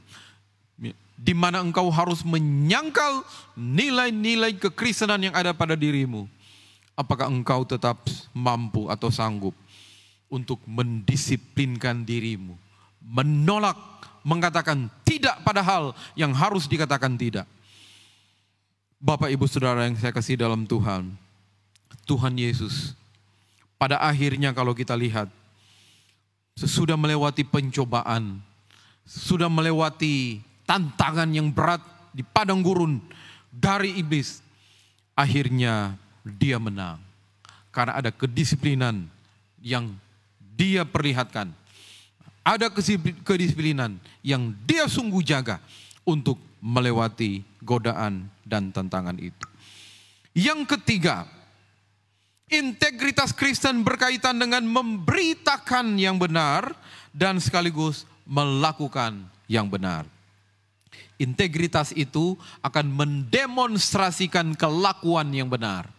C: di mana engkau harus menyangkal nilai-nilai kekristenan yang ada pada dirimu. Apakah engkau tetap mampu atau sanggup untuk mendisiplinkan dirimu, menolak, mengatakan tidak pada hal yang harus dikatakan tidak? Bapak Ibu Saudara yang saya kasih dalam Tuhan, Tuhan Yesus pada akhirnya kalau kita lihat, sesudah melewati pencobaan, sudah melewati tantangan yang berat di padang gurun dari iblis, akhirnya dia menang. Karena ada kedisiplinan yang dia perlihatkan. Ada kedisiplinan yang dia sungguh jaga untuk melewati godaan dan tantangan itu. Yang ketiga, integritas Kristen berkaitan dengan memberitakan yang benar dan sekaligus melakukan yang benar. Integritas itu akan mendemonstrasikan kelakuan yang benar.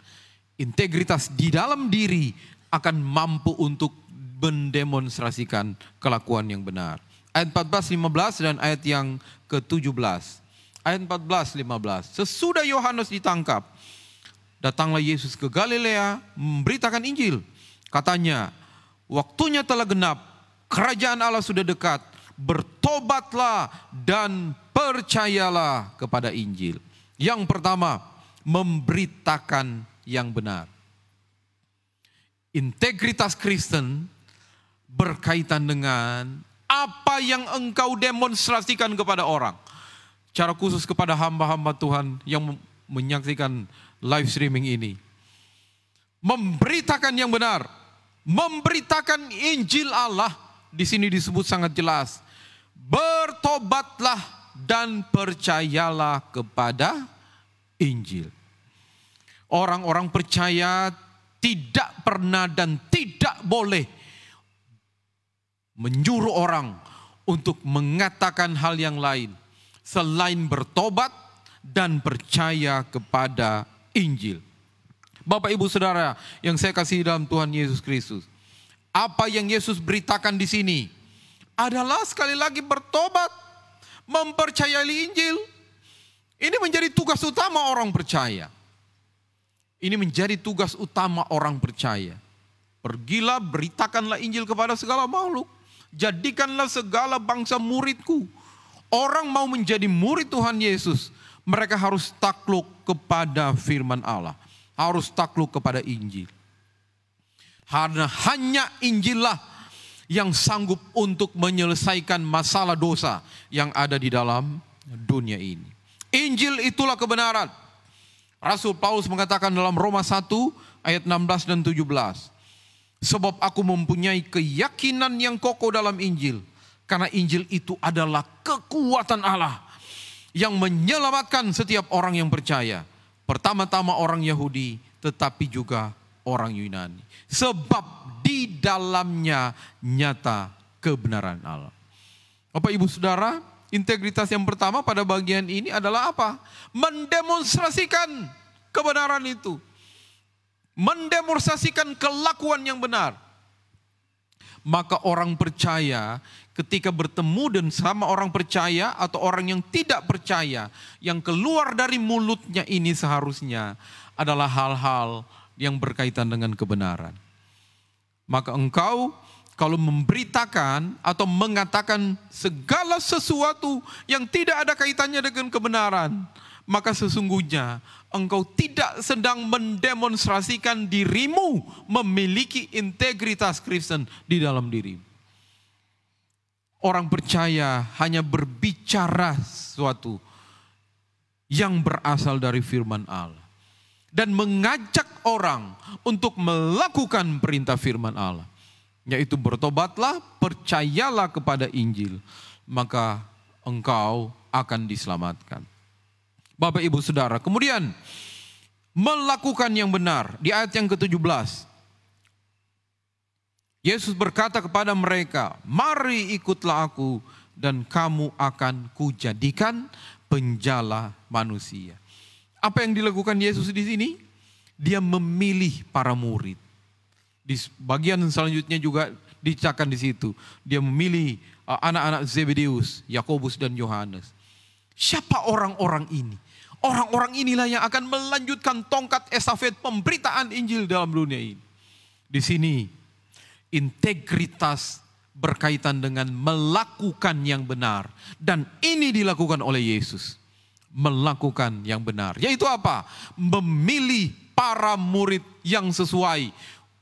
C: Integritas di dalam diri akan mampu untuk mendemonstrasikan kelakuan yang benar. Ayat 14-15 dan ayat yang ke-17. Ayat 14-15. Sesudah Yohanes ditangkap, datanglah Yesus ke Galilea memberitakan Injil. Katanya, waktunya telah genap, kerajaan Allah sudah dekat, bertobatlah dan percayalah kepada Injil. Yang pertama, memberitakan yang benar. Integritas Kristen berkaitan dengan apa yang engkau demonstrasikan kepada orang. Cara khusus kepada hamba-hamba Tuhan yang menyaksikan live streaming ini. Memberitakan yang benar. Memberitakan Injil Allah. Di sini disebut sangat jelas. Bertobatlah dan percayalah kepada Injil. Orang-orang percaya tidak pernah dan tidak boleh menyuruh orang untuk mengatakan hal yang lain selain bertobat dan percaya kepada Injil. Bapak Ibu Saudara yang saya kasih dalam Tuhan Yesus Kristus, apa yang Yesus beritakan di sini adalah sekali lagi bertobat, mempercayai Injil. Ini menjadi tugas utama orang percaya. Ini menjadi tugas utama orang percaya. Pergilah, beritakanlah Injil kepada segala makhluk. Jadikanlah segala bangsa muridku. Orang mau menjadi murid Tuhan Yesus, mereka harus takluk kepada firman Allah. Harus takluk kepada Injil. Karena hanya Injil lah yang sanggup untuk menyelesaikan masalah dosa yang ada di dalam dunia ini. Injil itulah kebenaran. Rasul Paulus mengatakan dalam Roma 1 ayat 16 dan 17. Sebab aku mempunyai keyakinan yang kokoh dalam Injil. Karena Injil itu adalah kekuatan Allah yang menyelamatkan setiap orang yang percaya. Pertama-tama orang Yahudi, tetapi juga orang Yunani. Sebab di dalamnya nyata kebenaran Allah. Bapak Ibu Saudara, integritas yang pertama pada bagian ini adalah apa? Mendemonstrasikan kebenaran itu. Mendemonstrasikan kelakuan yang benar. Maka orang percaya ketika bertemu dan sama orang percaya atau orang yang tidak percaya, yang keluar dari mulutnya ini seharusnya adalah hal-hal yang berkaitan dengan kebenaran. Maka engkau kalau memberitakan atau mengatakan segala sesuatu yang tidak ada kaitannya dengan kebenaran, maka sesungguhnya engkau tidak sedang mendemonstrasikan dirimu memiliki integritas Kristen di dalam dirimu. Orang percaya hanya berbicara sesuatu yang berasal dari firman Allah dan mengajak orang untuk melakukan perintah firman Allah, yaitu bertobatlah, percayalah kepada Injil, maka engkau akan diselamatkan. Bapak Ibu Saudara, kemudian melakukan yang benar. Di ayat yang ke-17, Yesus berkata kepada mereka, mari ikutlah aku dan kamu akan kujadikan penjala manusia. Apa yang dilakukan Yesus di sini? Dia memilih para murid. Di bagian selanjutnya juga dicatatkan di situ. Dia memilih anak-anak Zebedeus, Yakobus dan Yohanes. Siapa orang-orang ini? Orang-orang inilah yang akan melanjutkan tongkat estafet pemberitaan Injil dalam dunia ini. Di sini integritas berkaitan dengan melakukan yang benar. Dan ini dilakukan oleh Yesus. Melakukan yang benar. Yaitu apa? Memilih para murid yang sesuai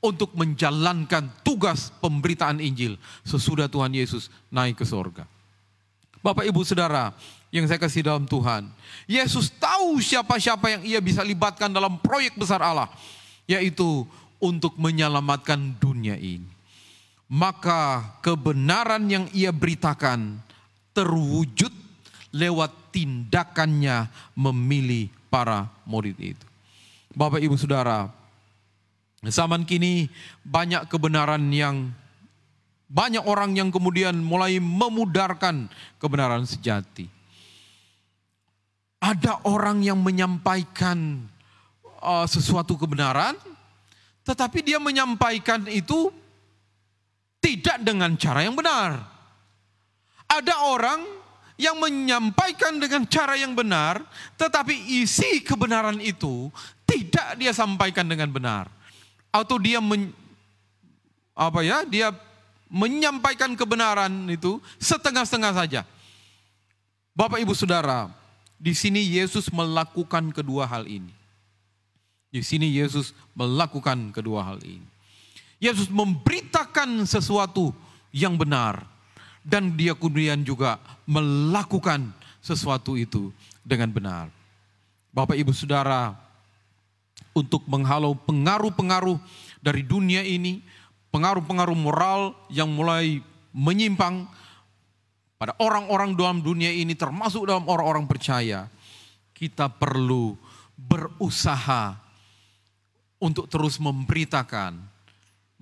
C: untuk menjalankan tugas pemberitaan Injil sesudah Tuhan Yesus naik ke sorga. Bapak Ibu Saudara yang saya kasih dalam Tuhan, Yesus tahu siapa-siapa yang ia bisa libatkan dalam proyek besar Allah, yaitu untuk menyelamatkan dunia ini. Maka kebenaran yang ia beritakan terwujud lewat tindakannya memilih para murid itu. Bapak Ibu Saudara, zaman kini banyak kebenaran yang banyak orang yang kemudian mulai memudarkan kebenaran sejati. Ada orang yang menyampaikan sesuatu kebenaran, tetapi dia menyampaikan itu tidak dengan cara yang benar. Ada orang yang menyampaikan dengan cara yang benar, tetapi isi kebenaran itu tidak dia sampaikan dengan benar. Atau dia dia menyampaikan kebenaran itu setengah-setengah saja. Bapak Ibu Saudara, di sini Yesus melakukan kedua hal ini. Di sini Yesus melakukan kedua hal ini. Yesus memberitakan sesuatu yang benar, dan dia kemudian juga melakukan sesuatu itu dengan benar. Bapak Ibu Saudara, untuk menghalau pengaruh-pengaruh dari dunia ini, pengaruh-pengaruh moral yang mulai menyimpang pada orang-orang dalam dunia ini, termasuk dalam orang-orang percaya, kita perlu berusaha untuk terus memberitakan,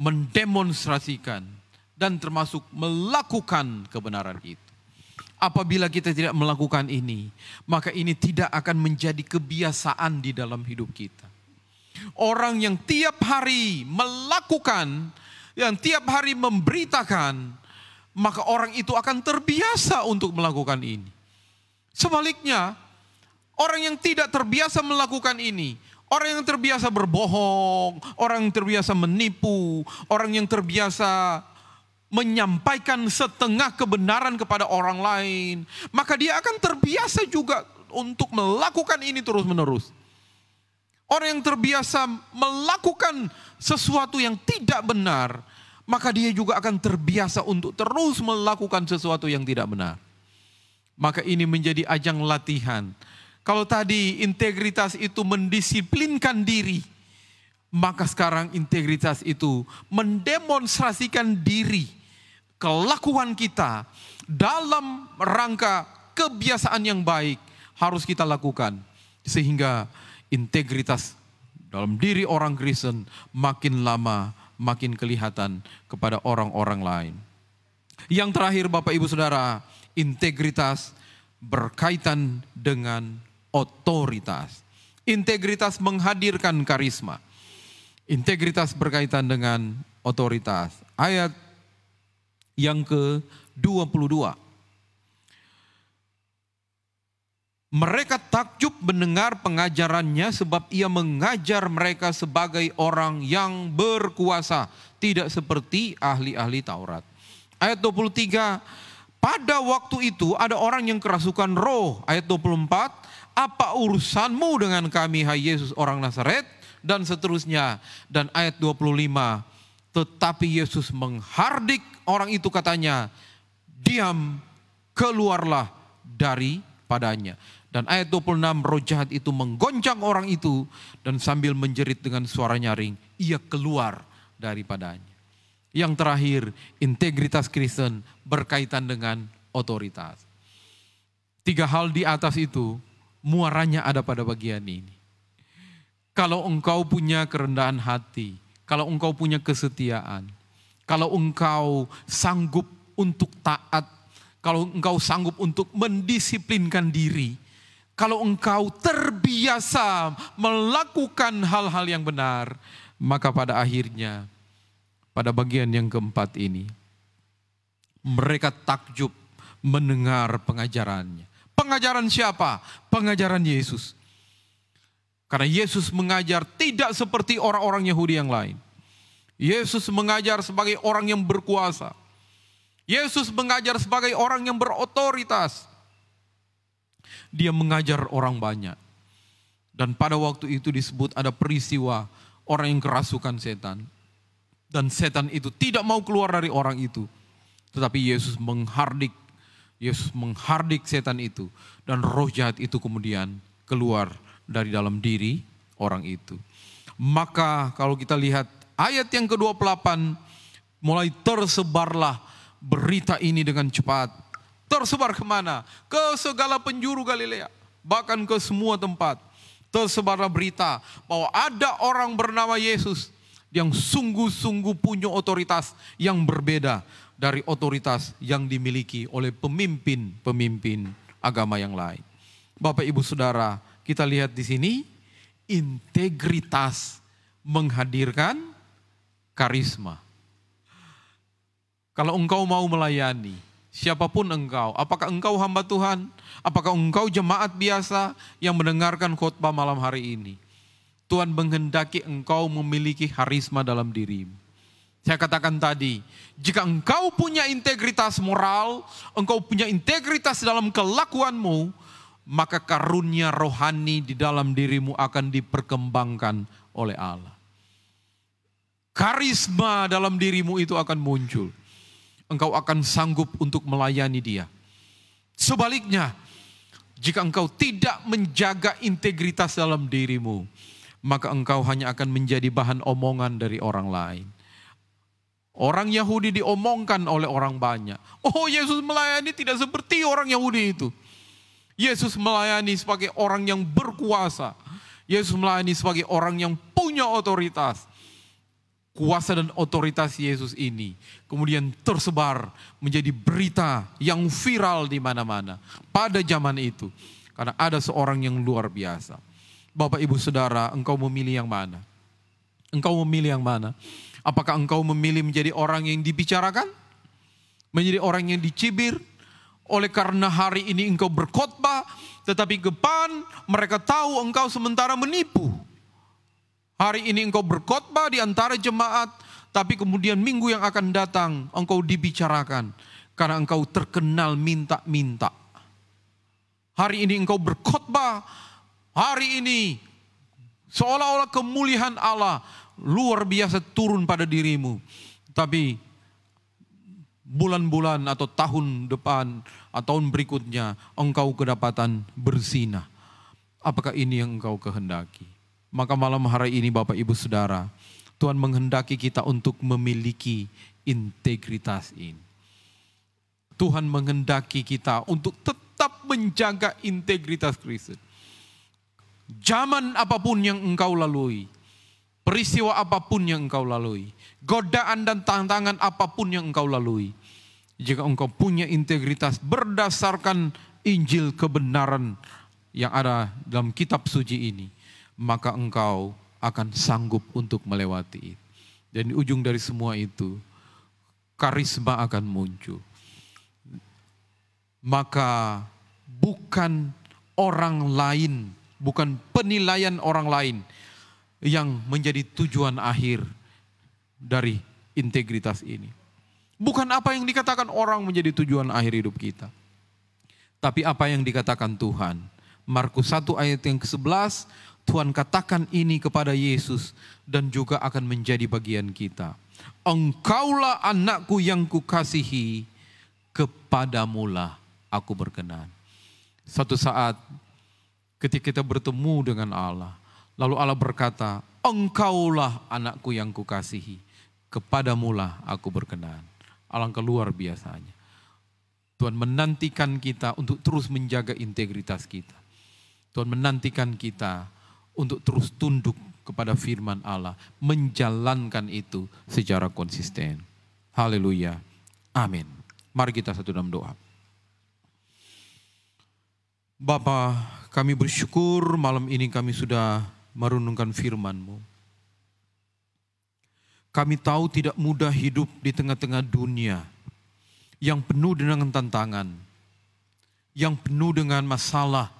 C: mendemonstrasikan, dan termasuk melakukan kebenaran itu. Apabila kita tidak melakukan ini, maka ini tidak akan menjadi kebiasaan di dalam hidup kita. Orang yang tiap hari melakukan, yang tiap hari memberitakan, maka orang itu akan terbiasa untuk melakukan ini. Sebaliknya, orang yang tidak terbiasa melakukan ini, orang yang terbiasa berbohong, orang yang terbiasa menipu, orang yang terbiasa menyampaikan setengah kebenaran kepada orang lain, maka dia akan terbiasa juga untuk melakukan ini terus-menerus. Orang yang terbiasa melakukan sesuatu yang tidak benar, maka dia juga akan terbiasa untuk terus melakukan sesuatu yang tidak benar. Maka ini menjadi ajang latihan. Kalau tadi integritas itu mendisiplinkan diri, maka sekarang integritas itu mendemonstrasikan diri, kelakuan kita dalam rangka kebiasaan yang baik harus kita lakukan. Sehingga integritas dalam diri orang Kristen makin lama makin kelihatan kepada orang-orang lain. Yang terakhir Bapak Ibu Saudara, integritas berkaitan dengan otoritas. Integritas menghadirkan karisma. Integritas berkaitan dengan otoritas. Ayat yang ke-22. Mereka takjub mendengar pengajarannya sebab ia mengajar mereka sebagai orang yang berkuasa, tidak seperti ahli-ahli Taurat. Ayat 23, pada waktu itu ada orang yang kerasukan roh. Ayat 24, apa urusanmu dengan kami hai Yesus orang Nazaret? Dan seterusnya. Dan ayat 25, tetapi Yesus menghardik orang itu, katanya, diam, keluarlah daripadanya. Dan ayat 26, roh jahat itu menggoncang orang itu dan sambil menjerit dengan suara nyaring, ia keluar daripadanya. Yang terakhir, integritas Kristen berkaitan dengan otoritas. 3 hal di atas itu muaranya ada pada bagian ini. Kalau engkau punya kerendahan hati, kalau engkau punya kesetiaan, kalau engkau sanggup untuk taat, kalau engkau sanggup untuk mendisiplinkan diri, kalau engkau terbiasa melakukan hal-hal yang benar, maka pada akhirnya, pada bagian yang keempat ini, mereka takjub mendengar pengajarannya. Pengajaran siapa? Pengajaran Yesus. Karena Yesus mengajar tidak seperti orang-orang Yahudi yang lain. Yesus mengajar sebagai orang yang berkuasa. Yesus mengajar sebagai orang yang berotoritas. Dia mengajar orang banyak. Dan pada waktu itu disebut ada peristiwa orang yang kerasukan setan. Dan setan itu tidak mau keluar dari orang itu. Tetapi Yesus menghardik setan itu. Dan roh jahat itu kemudian keluar dari dalam diri orang itu. Maka kalau kita lihat ayat yang ke-28, mulai tersebarlah berita ini dengan cepat. Tersebar kemana? Ke segala penjuru Galilea, bahkan ke semua tempat. Tersebarlah berita bahwa ada orang bernama Yesus yang sungguh-sungguh punya otoritas yang berbeda dari otoritas yang dimiliki oleh pemimpin-pemimpin agama yang lain. Bapak Ibu Saudara, kita lihat di sini integritas menghadirkan karisma. Kalau engkau mau melayani, siapapun engkau, apakah engkau hamba Tuhan, apakah engkau jemaat biasa yang mendengarkan khotbah malam hari ini, Tuhan menghendaki engkau memiliki karisma dalam dirimu. Saya katakan tadi, jika engkau punya integritas moral, engkau punya integritas dalam kelakuanmu, maka karunia rohani di dalam dirimu akan diperkembangkan oleh Allah. Karisma dalam dirimu itu akan muncul. Engkau akan sanggup untuk melayani Dia. Sebaliknya, jika engkau tidak menjaga integritas dalam dirimu, maka engkau hanya akan menjadi bahan omongan dari orang lain. Orang Yahudi diomongkan oleh orang banyak. Oh, Yesus melayani tidak seperti orang Yahudi itu. Yesus melayani sebagai orang yang berkuasa. Yesus melayani sebagai orang yang punya otoritas. Kuasa dan otoritas Yesus ini kemudian tersebar menjadi berita yang viral di mana-mana pada zaman itu. Karena ada seorang yang luar biasa. Bapak Ibu Saudara, engkau memilih yang mana? Engkau memilih yang mana? Apakah engkau memilih menjadi orang yang dibicarakan? Menjadi orang yang dicibir? Oleh karena hari ini engkau berkhotbah, tetapi ke depan mereka tahu engkau sementara menipu. Hari ini engkau berkhotbah di antara jemaat, tapi kemudian minggu yang akan datang engkau dibicarakan karena engkau terkenal minta-minta. Hari ini engkau berkhotbah, hari ini seolah-olah kemuliaan Allah luar biasa turun pada dirimu. Tapi bulan-bulan atau tahun depan atau tahun berikutnya engkau kedapatan berzina. Apakah ini yang engkau kehendaki? Maka malam hari ini Bapak Ibu Saudara, Tuhan menghendaki kita untuk memiliki integritas ini. Tuhan menghendaki kita untuk tetap menjaga integritas Kristen. Zaman apapun yang engkau lalui, peristiwa apapun yang engkau lalui, godaan dan tantangan apapun yang engkau lalui, jika engkau punya integritas berdasarkan Injil kebenaran yang ada dalam kitab suci ini, maka engkau akan sanggup untuk melewati itu. Dan di ujung dari semua itu, karisma akan muncul. Maka bukan orang lain, bukan penilaian orang lain yang menjadi tujuan akhir dari integritas ini. Bukan apa yang dikatakan orang menjadi tujuan akhir hidup kita, tapi apa yang dikatakan Tuhan. Markus 1 ayat yang ke-11, Tuhan katakan ini kepada Yesus dan juga akan menjadi bagian kita. Engkaulah anakku yang kukasihi, kepadamulah aku berkenan. Satu saat ketika kita bertemu dengan Allah, lalu Allah berkata, engkaulah anakku yang kukasihi, kepadamulah aku berkenan. Alangkah luar biasanya. Tuhan menantikan kita untuk terus menjaga integritas kita. Tuhan menantikan kita untuk terus tunduk kepada firman Allah, menjalankan itu secara konsisten. Haleluya. Amin. Mari kita satu dalam doa. Bapa, kami bersyukur malam ini kami sudah merenungkan firman-Mu. Kami tahu tidak mudah hidup di tengah-tengah dunia yang penuh dengan tantangan, yang penuh dengan masalah,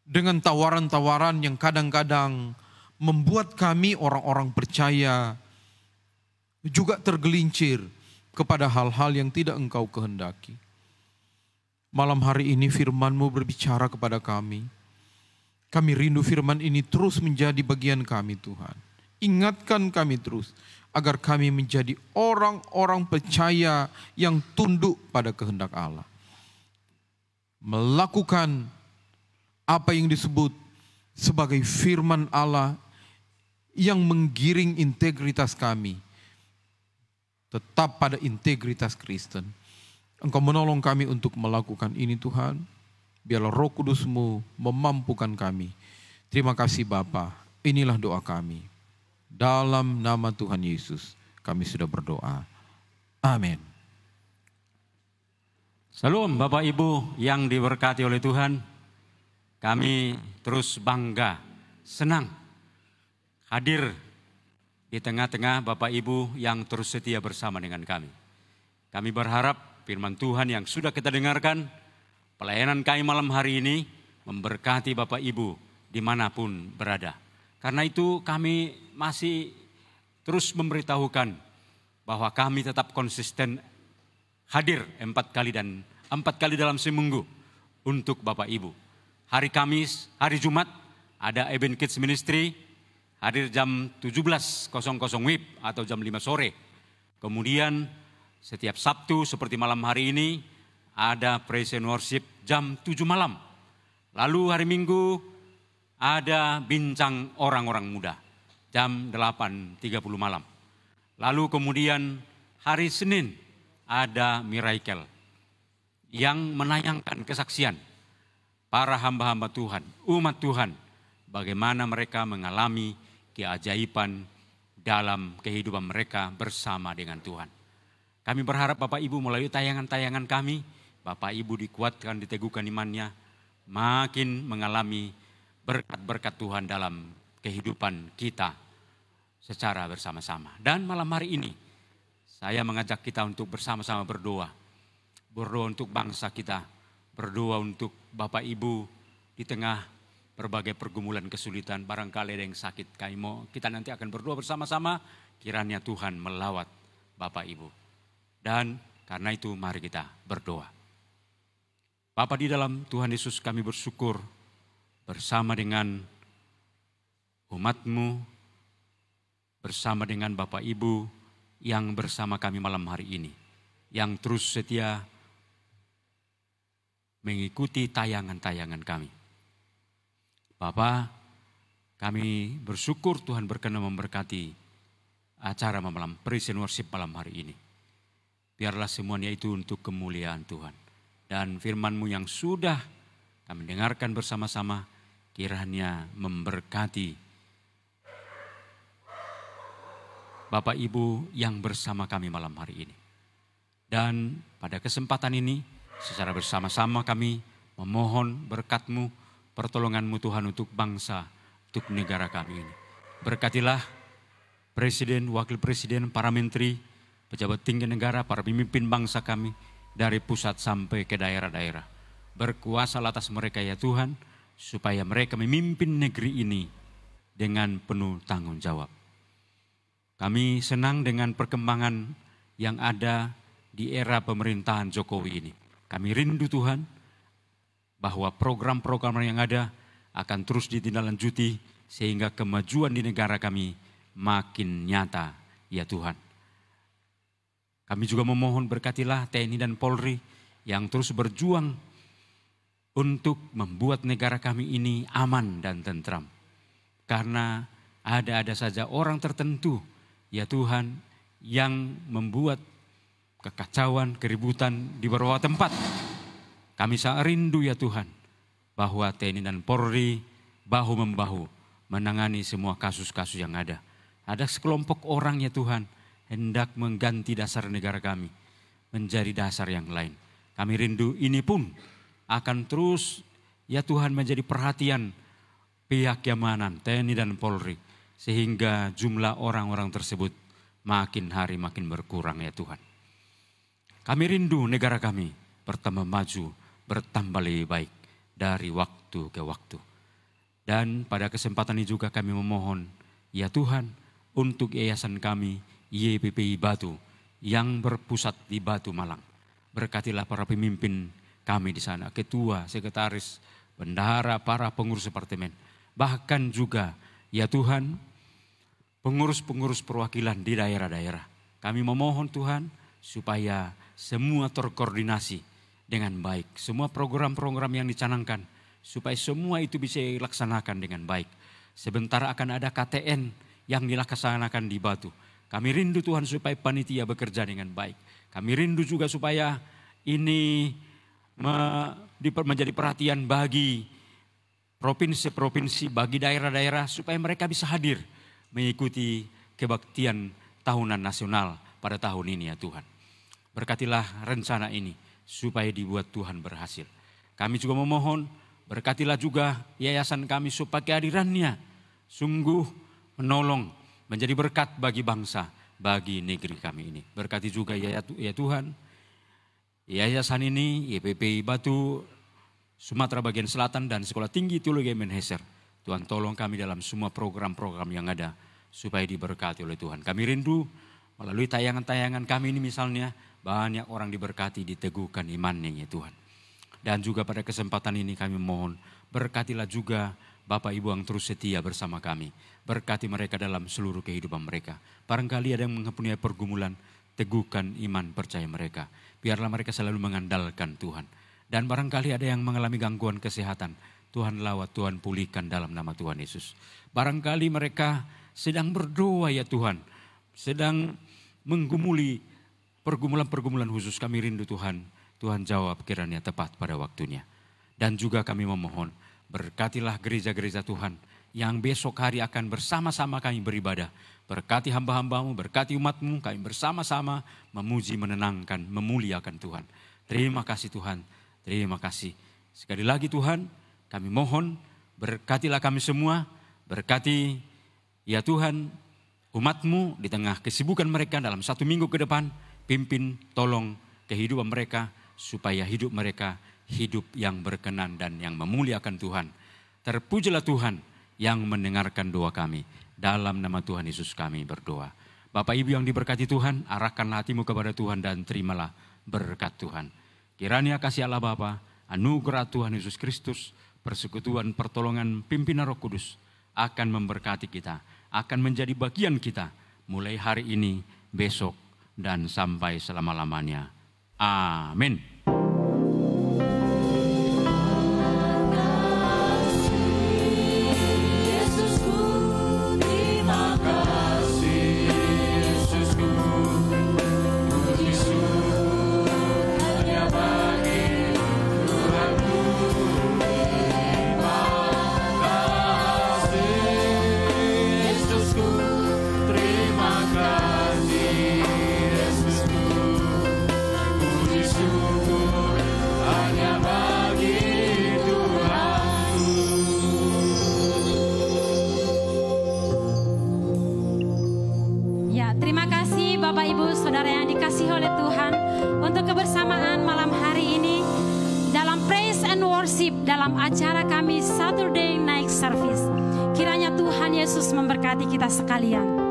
C: dengan tawaran-tawaran yang kadang-kadang membuat kami orang-orang percaya juga tergelincir kepada hal-hal yang tidak Engkau kehendaki. Malam hari ini firman-Mu berbicara kepada kami. Kami rindu firman ini terus menjadi bagian kami, Tuhan. Ingatkan kami terus agar kami menjadi orang-orang percaya yang tunduk pada kehendak Allah. Melakukan apa yang disebut sebagai firman Allah yang menggiring integritas kami tetap pada integritas Kristen. Engkau menolong kami untuk melakukan ini, Tuhan. Biarlah Roh Kudus-Mu memampukan kami. Terima kasih Bapa. Inilah doa kami. Dalam nama Tuhan Yesus kami sudah berdoa. Amin.
D: Salam Bapak Ibu yang diberkati oleh Tuhan. Kami terus bangga, senang hadir di tengah-tengah Bapak Ibu yang terus setia bersama dengan kami. Kami berharap firman Tuhan yang sudah kita dengarkan, pelayanan kami malam hari ini memberkati Bapak Ibu dimanapun berada. Karena itu kami masih terus memberitahukan bahwa kami tetap konsisten hadir 4 kali dalam seminggu untuk Bapak Ibu. Hari Kamis, hari Jumat ada Eben Kids Ministry hadir jam 17.00 WIB atau jam 5 sore. Kemudian setiap Sabtu seperti malam hari ini ada Praise and Worship jam 7 malam. Lalu hari Minggu ada bincang orang-orang muda jam 8.30 malam. Lalu kemudian hari Senin ada Miracle yang menayangkan kesaksian para hamba-hamba Tuhan, umat Tuhan, bagaimana mereka mengalami keajaiban dalam kehidupan mereka bersama dengan Tuhan. Kami berharap Bapak Ibu melalui tayangan-tayangan kami, Bapak Ibu dikuatkan, diteguhkan imannya, makin mengalami berkat-berkat Tuhan dalam kehidupan kita secara bersama-sama. Dan malam hari ini saya mengajak kita untuk bersama-sama berdoa. Berdoa untuk bangsa kita, berdoa untuk Bapak Ibu di tengah berbagai pergumulan kesulitan. Barangkali ada yang sakit, kita nanti akan berdoa bersama-sama, kiranya Tuhan melawat Bapak Ibu. Dan karena itu mari kita berdoa. Bapa di dalam Tuhan Yesus, kami bersyukur bersama dengan umat-Mu, bersama dengan Bapak Ibu yang bersama kami malam hari ini, yang terus setia mengikuti tayangan-tayangan kami. Bapa, kami bersyukur Tuhan berkenan memberkati acara malam Praise and Worship malam hari ini. Biarlah semuanya itu untuk kemuliaan Tuhan. Dan firman-Mu yang sudah kami dengarkan bersama-sama, kiranya memberkati Bapak Ibu yang bersama kami malam hari ini. Dan pada kesempatan ini secara bersama-sama kami memohon berkat-Mu, pertolongan-Mu Tuhan untuk bangsa, untuk negara kami ini. Berkatilah Presiden, Wakil Presiden, para menteri, pejabat tinggi negara, para pemimpin bangsa kami dari pusat sampai ke daerah-daerah. berkuasa atas mereka ya Tuhan, supaya mereka memimpin negeri ini dengan penuh tanggung jawab. Kami senang dengan perkembangan yang ada di era pemerintahan Jokowi ini. Kami rindu Tuhan bahwa program-program yang ada akan terus ditindaklanjuti sehingga kemajuan di negara kami makin nyata ya Tuhan. Kami juga memohon berkatilah TNI dan Polri yang terus berjuang untuk membuat negara kami ini aman dan tentram. Karena ada saja orang tertentu ya Tuhan yang membuat kekacauan, keributan di beberapa tempat. Kami sangat rindu ya Tuhan bahwa TNI dan Polri bahu-membahu menangani semua kasus-kasus yang ada. Ada sekelompok orang ya Tuhan hendak mengganti dasar negara kami menjadi dasar yang lain. Kami rindu ini pun akan terus ya Tuhan menjadi perhatian pihak keamanan TNI dan Polri. Sehingga jumlah orang-orang tersebut makin hari makin berkurang ya Tuhan. Kami rindu negara kami pertama maju bertambah lebih baik dari waktu ke waktu. Dan pada kesempatan ini juga kami memohon ya Tuhan untuk yayasan kami YPPI Batu yang berpusat di Batu Malang. Berkatilah para pemimpin kami di sana, ketua, sekretaris, bendahara, para pengurus departemen. Bahkan juga ya Tuhan pengurus-pengurus perwakilan di daerah-daerah. Kami memohon Tuhan supaya semua terkoordinasi dengan baik. Semua program-program yang dicanangkan supaya semua itu bisa dilaksanakan dengan baik. Sebentar akan ada KTN yang dilaksanakan di Batu. Kami rindu Tuhan supaya panitia bekerja dengan baik. Kami rindu juga supaya ini menjadi perhatian bagi provinsi-provinsi, bagi daerah-daerah supaya mereka bisa hadir mengikuti kebaktian tahunan nasional pada tahun ini ya Tuhan. Berkatilah rencana ini supaya dibuat Tuhan berhasil. Kami juga memohon berkatilah juga yayasan kami supaya kehadirannya sungguh menolong menjadi berkat bagi bangsa, bagi negeri kami ini. Berkati juga ya Tuhan yayasan ini YPPI Batu Sumatera bagian selatan dan Sekolah Tinggi Teologi Menheser. Tuhan tolong kami dalam semua program-program yang ada supaya diberkati oleh Tuhan. Kami rindu melalui tayangan-tayangan kami ini misalnya banyak orang diberkati, diteguhkan imannya ya Tuhan. Dan juga pada kesempatan ini kami mohon berkatilah juga Bapak Ibu yang terus setia bersama kami. Berkati mereka dalam seluruh kehidupan mereka. Barangkali ada yang mempunyai pergumulan, teguhkan iman percaya mereka. Biarlah mereka selalu mengandalkan Tuhan. Dan barangkali ada yang mengalami gangguan kesehatan. Tuhan lawat, Tuhan pulihkan dalam nama Tuhan Yesus. Barangkali mereka sedang berdoa ya Tuhan. Sedang menggumuli pergumulan-pergumulan khusus. Kami rindu Tuhan. Tuhan jawab kiranya tepat pada waktunya. Dan juga kami memohon berkatilah gereja-gereja Tuhan. Yang besok hari akan bersama-sama kami beribadah. Berkati hamba-hambamu, berkati umatmu. Kami bersama-sama memuji, menenangkan, memuliakan Tuhan. Terima kasih Tuhan. Terima kasih. Sekali lagi Tuhan, kami mohon berkatilah kami semua. Berkati ya Tuhan umat-Mu di tengah kesibukan mereka dalam 1 minggu ke depan. Pimpin, tolong kehidupan mereka supaya hidup mereka hidup yang berkenan dan yang memuliakan Tuhan. Terpujilah Tuhan yang mendengarkan doa kami. Dalam nama Tuhan Yesus kami berdoa. Bapak Ibu yang diberkati Tuhan, arahkanlah hatimu kepada Tuhan dan terimalah berkat Tuhan. Kiranya kasih Allah Bapa, anugerah Tuhan Yesus Kristus, persekutuan pertolongan pimpinan Roh Kudus akan memberkati kita, akan menjadi bagian kita mulai hari ini, besok, dan sampai selama-lamanya. Amin.
A: Oleh Tuhan untuk kebersamaan malam hari ini dalam praise and dalam acara kami Saturday Night Service. Kiranya Tuhan Yesus memberkati kita sekalian.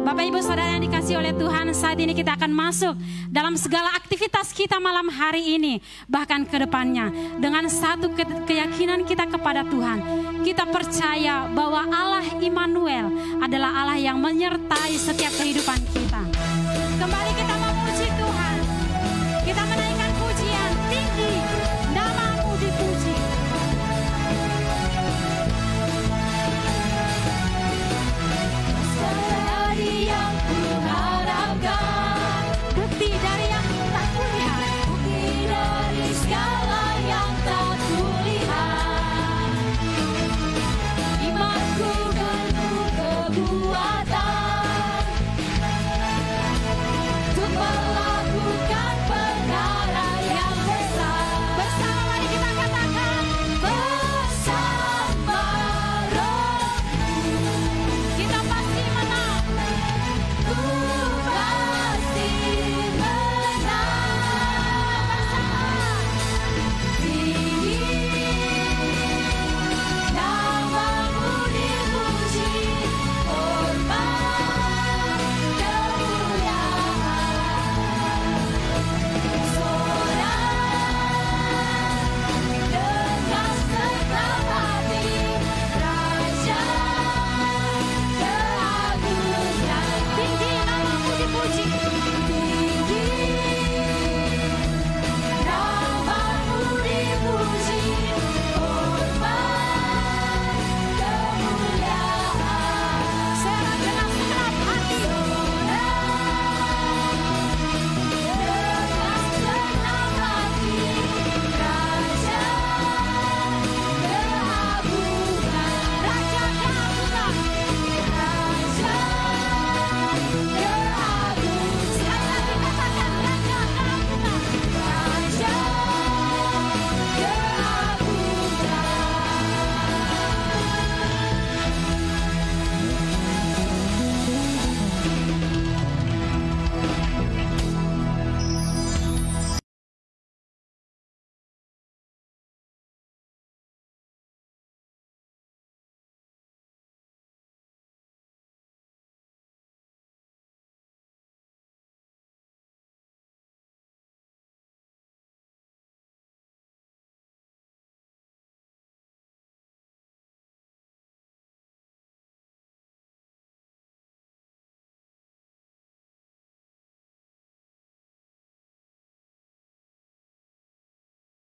A: Bapak Ibu Saudara yang dikasihi oleh Tuhan, saat ini kita akan masuk dalam segala aktivitas kita malam hari ini, bahkan ke depannya, dengan satu keyakinan kita kepada Tuhan. Kita percaya bahwa Allah Immanuel adalah Allah yang menyertai setiap kehidupan kita. Kembali kita